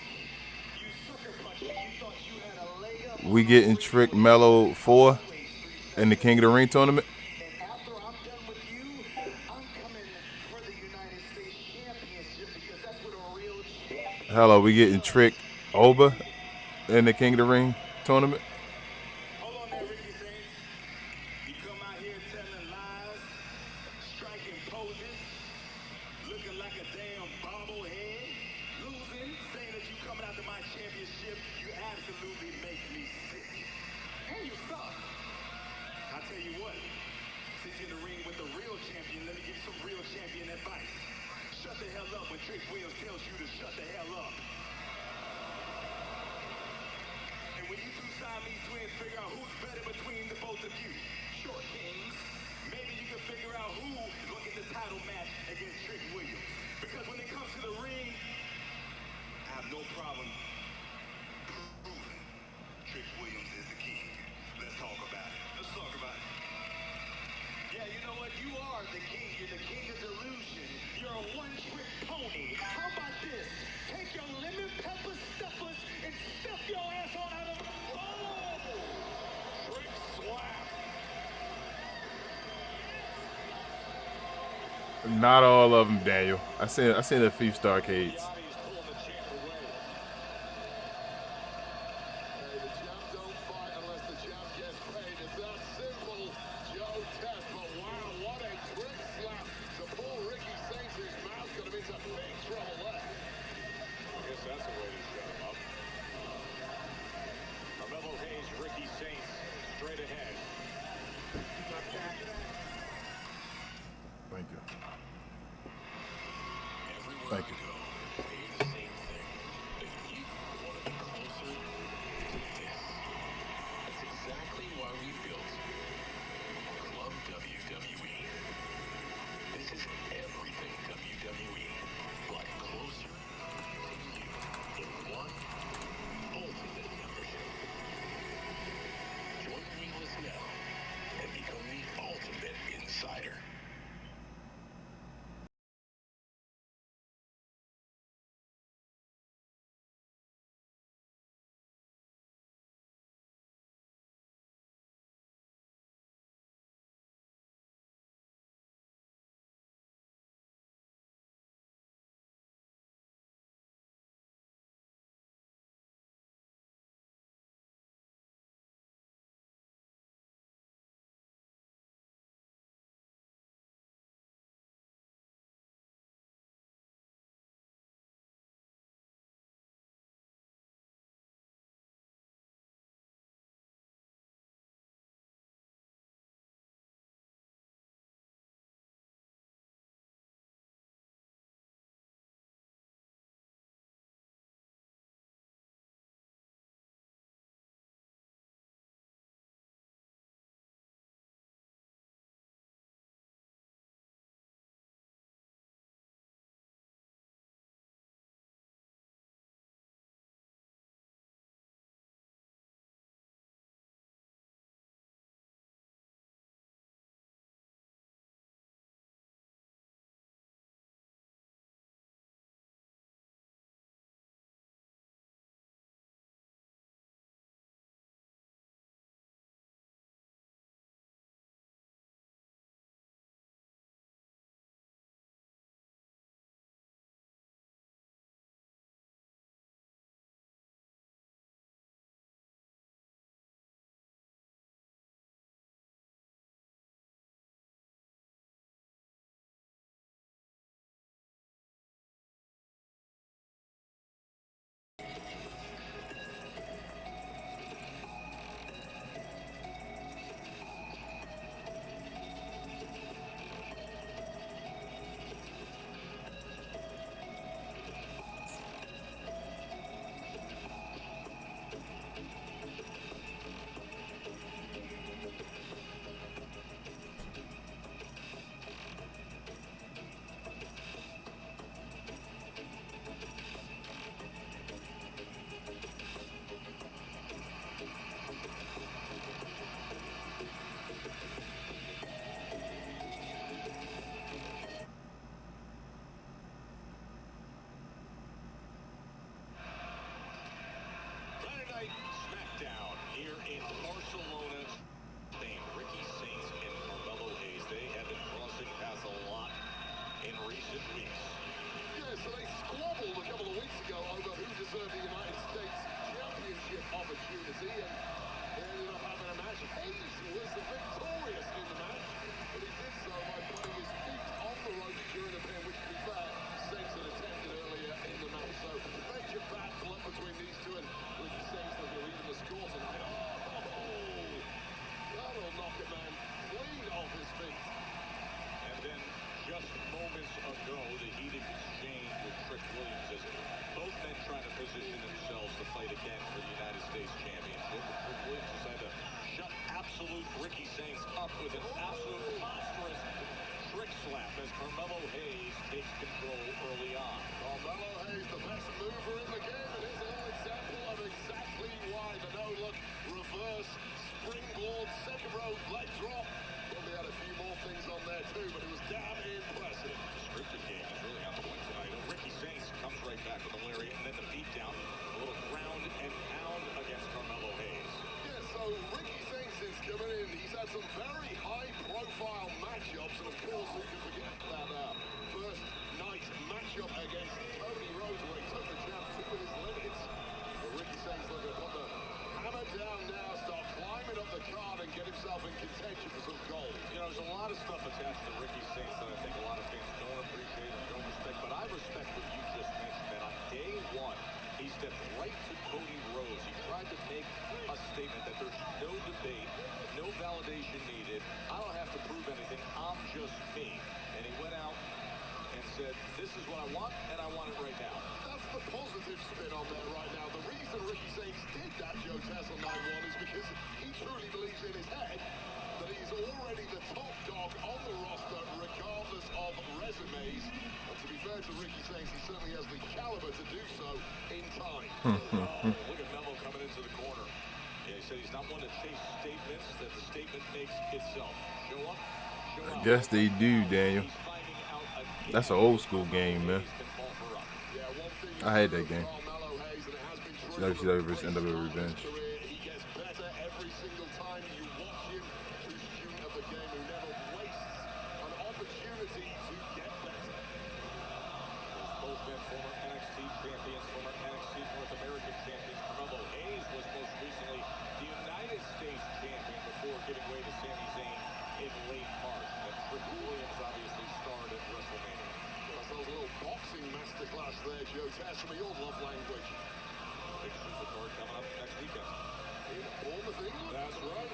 you sucker punched me. You thought you had a leg up. We getting Trick Mello 4 in the King of the Ring tournament. And after I'm done with you, I'm coming for the United States Championship because that's what a real champion. Hello, we getting Trick Oba in the King of the Ring tournament. Hold on there, Ricky Saints. You come out here telling lies, striking poses, looking like a damn bobblehead, losing, saying that you coming after my championship. You absolutely make me sick. And you suck. I tell you what, since you're in the ring with the real champion, let me give you some real champion advice. Shut the hell up when Trick Williams tells you to shut the hell up. And when you two Siamese twins figure out who's better between the both of you, sure, Kings, maybe you can figure out who is going to get the title match against Trick Williams. Because when it comes to the ring, I have no problem proving Trick Williams is the king. Let's talk about it. Let's talk about it. Yeah, you know what? You are the king. You're the king of delusion. You're a one-trick pony. How about this? Take your lemon pepper stuffers and stuff your ass on out of... Oh! Trick slap. Not all of them, Daniel. I seen a few Starcades. Yachty's pulling the champ away. Hey, the champ don't fight unless the champ gets paid. It's that simple, Joe Test. But wow, what a trick slap to pull Ricky Saints' mouth. Could have been some big trouble there. I guess that's the way to shut him up. Carmelo Hayes, Ricky Saints, straight ahead. Thank you. Everywhere Thank I you. go, I hear the same thing. That you want to be closer to this. That's exactly why we built Club WWE. This is everything WWE, but closer to you in one ultimate membership. Join Ringless now and become the ultimate insider. this is what I want, and I want it right now. That's the positive spin on there right now. The reason Ricky Sainz did that, Joe Tess, on night one is because he truly believes in his head that he's already the top dog on the roster, regardless of resumes. And to be fair to Ricky Sainz, he certainly has the caliber to do so in time. Look at Memo coming into the corner. Yeah, he said he's not one to chase statements, that the statement makes itself. Show up, show I out. guess they do, Daniel. He's finding out again. That's an old school game, man. I had that game. WCW vs. NWA Revenge. He gets better every single time you watch him. True student of the game who never wastes an opportunity to get better. Both men former NXT champions, former NXT North American champions. Carmelo Hayes was most recently the United States champion before giving way to Sami Zayn in late March. And Triple Williams obviously starred at WrestleMania. That's a little boxing masterclass there, Joe Tess, from your love language. Big supercard coming up next weekend. In Bournemouth, England. That's right.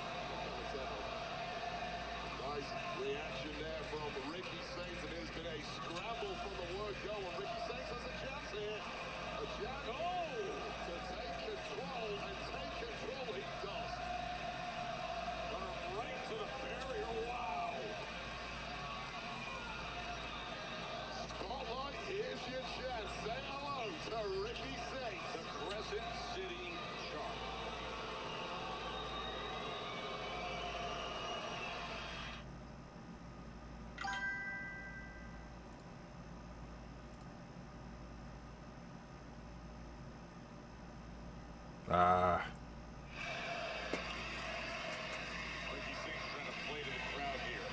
Nice reaction there from Ricky Sainz, and there's been a scramble from the word go, and Ricky Sainz has a chance here. A chance to take control, and take control he does. Right to the barrier. Wow. Spotlight, here's your chance. Say hello to Ricky Sainz. The Crescent City Shark. Ricky Sainz trying to play to the crowd here.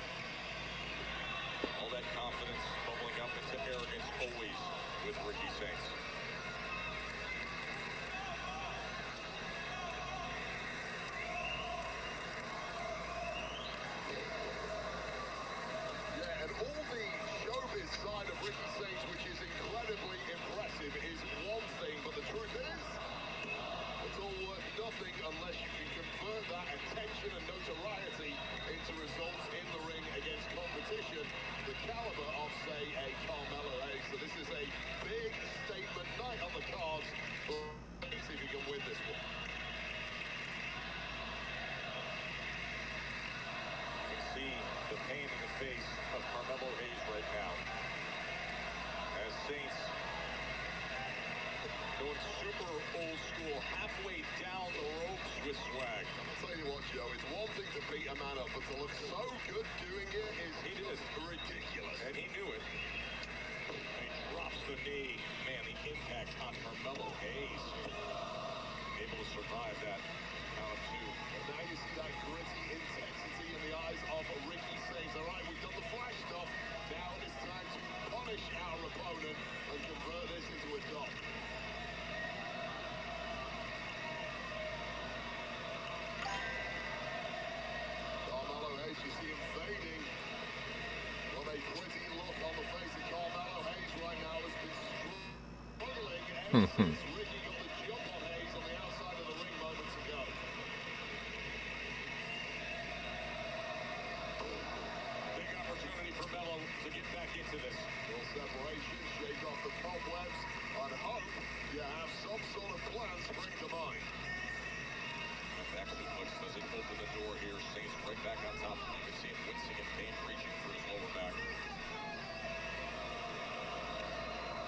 All that confidence bubbling up into arrogance always with Ricky Sainz. Yeah, and all the showbiz side of Ricky Sainz, which is incredibly impressive, is one thing, but the truth is, it's all worth nothing unless you can convert that attention and notoriety into results in the ring against competition, the caliber of, say, a Carmelo Hayes. So this is a big statement night on the cards for Hayes if he can win this one. You can see the pain in the face of Carmelo Hayes right now. As Saints going super old school, halfway down the ropes with swag. I'll tell you what, Joe, it's one thing to beat a man up, but to look so good doing it is ridiculous. And he knew it. He drops the knee. Man, the impact on Carmelo Hayes. Able to survive that count of two. And now you see that gritty intensity in the eyes of Ricky Sainz. All right, we've done the flash stuff. Now it's time to punish our opponent and convert this into a dot. Carmelo Hayes, you see him fading. What a pretty look on the face of Carmelo Hayes right now. Has been struggling ever since Ricky got the jump on Hayes on the outside of the ring moments ago. Big opportunity for Melo to get back into this. Little separation, shake off the cobwebs, and hope you have some sort of plan spring to mind. Back suplex doesn't open the door here. Saints right back on top. You can see him wincing in pain, reaching for his lower back.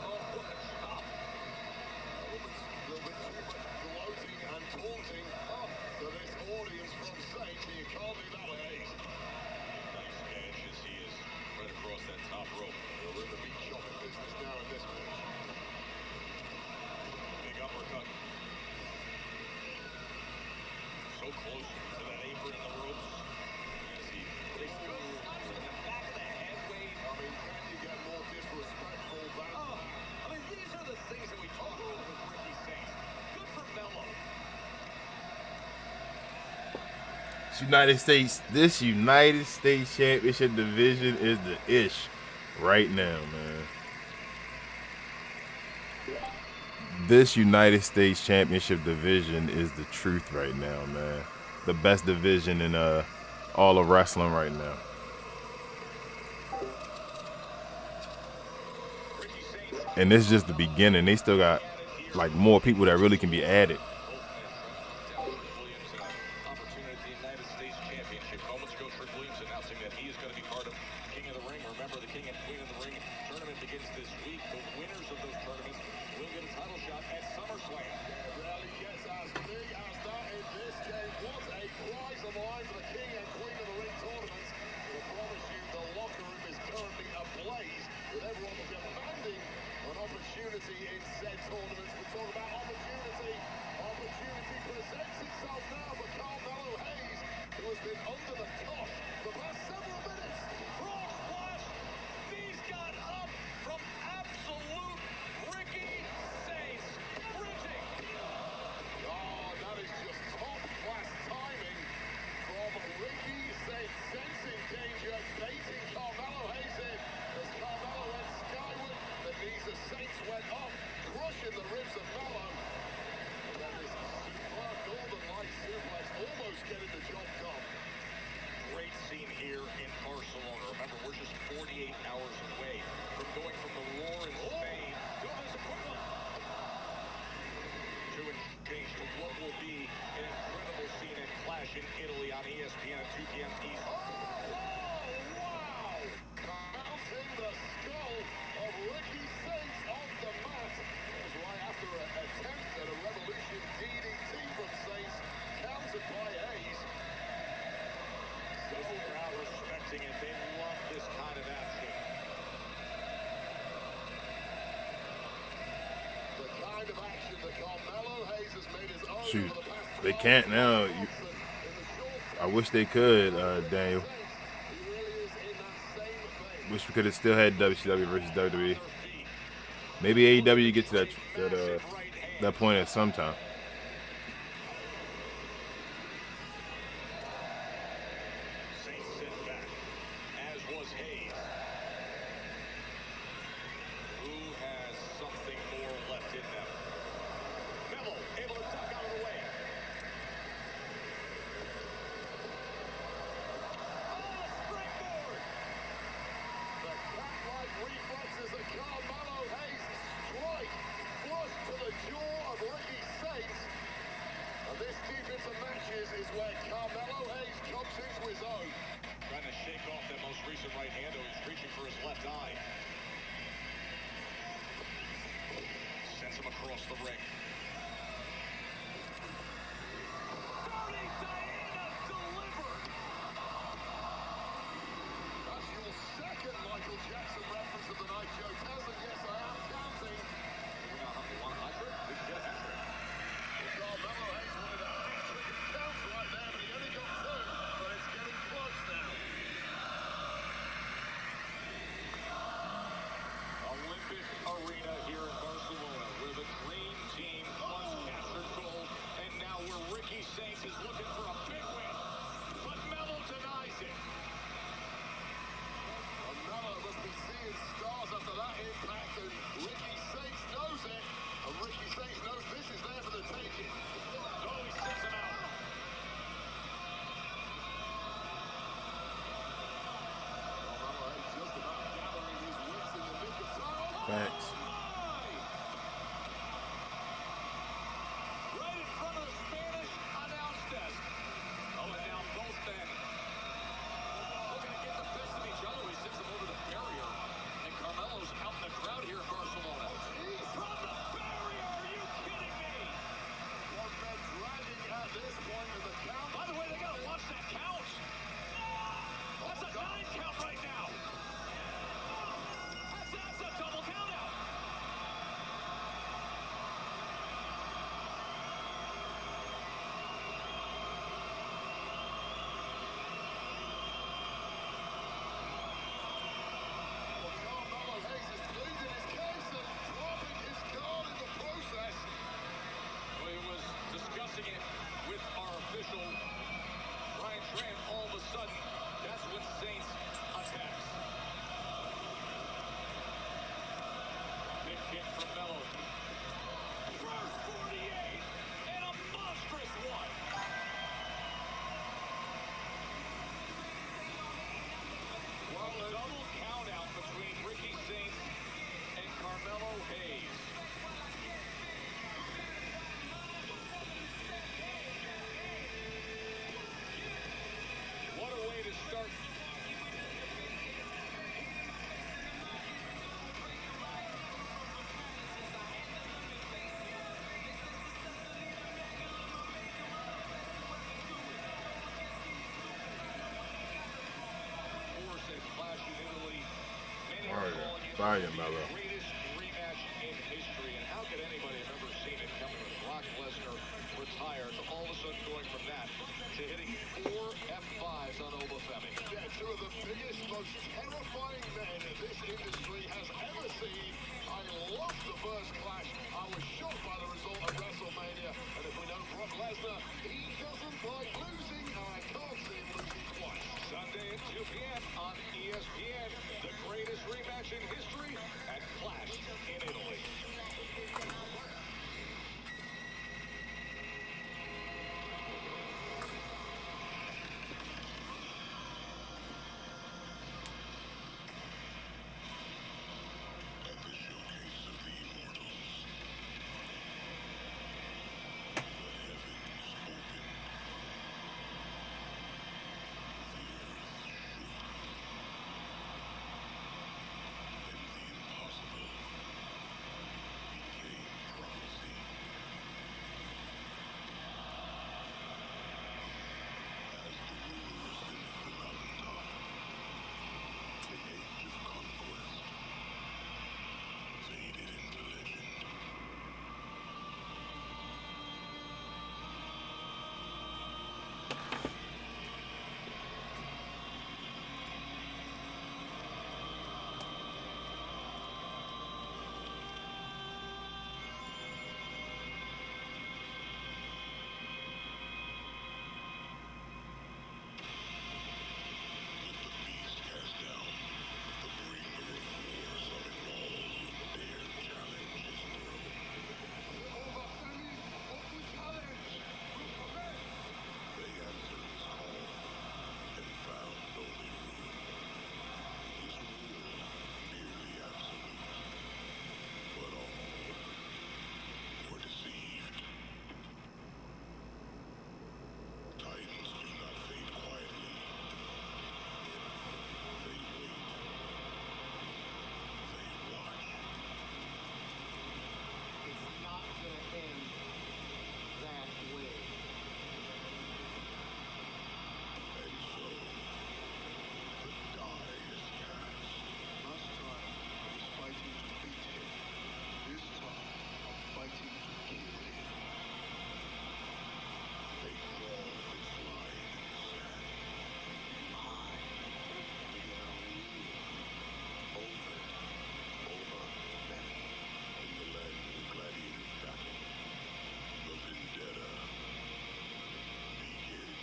Oh, what a shot. A little bit too much gloating and taunting to this audience from Saints, and you can't do that with Hayes. Nice edge as he is right across that top rope. We're in the beat chopping business now in this match. Big uppercut. So close to that apron and the ropes. As he takes the back of the head weight. I mean, can you get more disrespectful than that? I mean, these are the things that we talk about with Ricky Sainz. Good for Melo. This United States Championship division is the ish right now, man. This United States Championship division is the truth right now, man. The best division in all of wrestling right now. Ricky And this is just the beginning. They still got like more people that really can be added. Opportunity at the United States Championship. Moments ago, Trick Williams announcing that he is going to be part of King of the Ring. Remember, the King and Queen of the Ring tournament begins this week. The winners of those tournaments will get a title shot at SummerSlam. Rarely gets as big as that in this game. What a prize of line for the King and Queen of the Ring tournament. I promise you, the locker room is currently ablaze with everyone demanding an opportunity in said tournaments. We talk about opportunity. Opportunity presents itself now for Carmelo Hayes, who has been under the cosh for the past several minutes. Frog splash. Knees got up from absolute Ricky Saints. Bridging. Oh, that is just top-class timing from Ricky Saints, sensing danger, baiting Carmelo Hayes in. As Carmelo went skyward, the knees of Saints went up, crushing the ribs of Melo. And then this superb Northern Lights suplex almost getting the job done. Great scene here in Barcelona. Remember, we're just 48 hours away from going from the roar in Spain to exchange to what will be an incredible scene and clash in Italy on ESPN at 2 p.m. East. Wow! Mounting the skull of Ricky Saints on the mat. It was right after an attempt at a Revolution DDT from Saints, countered by Hayes. This crowd respecting it. They love this kind of action. The kind of action that Carmelo Hayes has made his own Shoot, for the past they 12 can't now. months. In the short I wish they could, Daniel. he really is in that same vein. Wish we could have still had WCW versus WWE. Maybe AEW get to that point at some time. Saints sit back, as was Hayes. Who has something more left in them? Neville able to duck out of the way. Oh, springboard! The cat-like reflexes of Carmelo Hayes strike flush to the jaw of Ricky Saints. And this deep into matches is where Carmelo Hayes comes into his own. Trying to shake off that most recent right hand, though he's reaching for his left eye. Sends him across the ring. Dirty Diana delivered. That's your second Michael Jackson reference of the night, Joe Townsend. Yes, I am counting. You know how many want a hat-trick? We can get a hat-trick. Carmelo Hayes wanted a hat-trick count right there, but he only got two. But it's getting close now. Olympic Arena here in Barcelona, where the Dream Team once captured gold, and now where Ricky Saints is looking for a big win. But Melo denies it. And Melo must be seeing stars after that impact, and Ricky Saints knows it. And Ricky Saints knows this is there for the taking. No, he sends him out. Carmelo Hayes just about gathering his wits in the nick of time. Thanks. Right in front of the Spanish announce desk. Oh, and now both men looking to get the best of each other. He sends them over the barrier. And Carmelo's out in the crowd here in Barcelona. From the barrier, are you kidding me? One man dragging at this point in the count. By the way, they gotta watch that count. That's a 9 count right now. That's a double count out. Fire, Mello. Greatest rematch in history. And how could anybody have ever seen it coming with Brock Lesnar retired to all of a sudden going from that to hitting 4 F5s on Obafemi? Yeah, two of the biggest, most terrifying men this industry has ever seen. I loved the first clash. I was shocked by the result of WrestleMania. And if we know Brock Lesnar, he doesn't like losing, and I can't see him losing twice. Sunday at 2 p.m. on ESPN. The greatest rematch in history at Clash in Italy. At the showcase of the immortals, the heavens open. The earth shook. And the impossible became prophecy. As the rulers left the mountaintop, the age of conquest faded into legend. With the beast cast down, the bringer of war summoned all who dared challenge his throne. Obafemi, open challenge! They answered his call and found only ruin. His rule nearly absolute, but all were deceived. Titans do not fade quietly. They wait. They watch. It's not gonna end that way. And so, the die is cast. Last time I was fighting to beat him. This time I'm fighting to kill him. They crawl and slide in the sand. Obafemi. In the land of gladiator battle, the vendetta begins.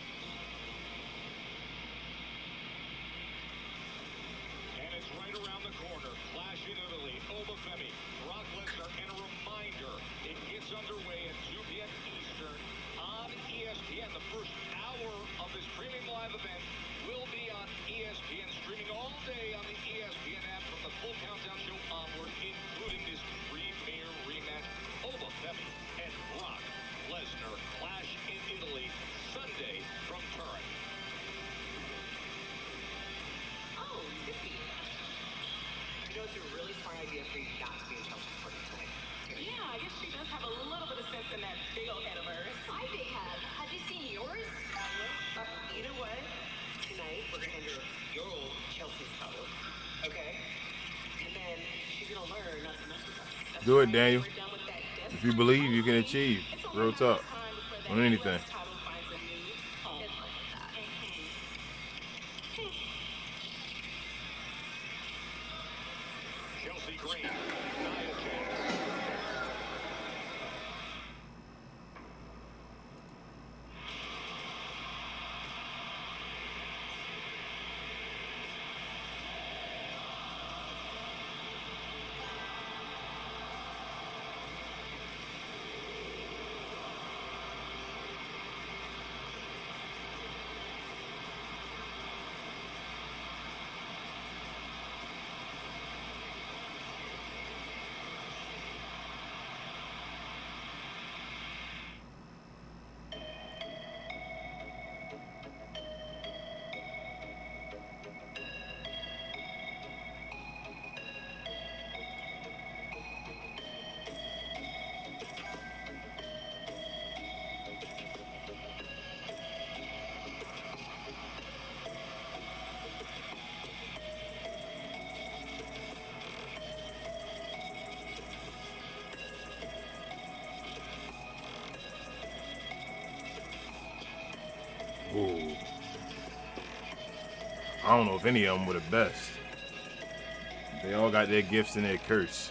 And it's right around the corner. Clash in Italy. Obafemi, Brock Lesnar, and a reminder, it gets underway at 2 p.m. Eastern on ESPN. The first hour of this premium live event will be on ESPN, streaming all day on the ESPN app from the full countdown show onward, including this premier rematch. Obafemi and Brock Lesnar clash in Italy Sunday from Turin. Oh, Zippy. You know, it's a really smart idea for you not to be in Chelsea's party tonight. Yeah, I guess she does have a little bit of sense in that big old head of hers. I big have. Have you seen yours? You know what? Tonight, we're gonna enter your old Chelsea's puddle, okay? And then she's gonna learn not to mess with us. Do it, Daniel. We're done with that death. If you believe, you can achieve. Real talk. On anything. Title finds a new home. Good luck with that. Chelsea Green, Nia Jax. I don't know if any of them were the best. They all got their gifts and their curse.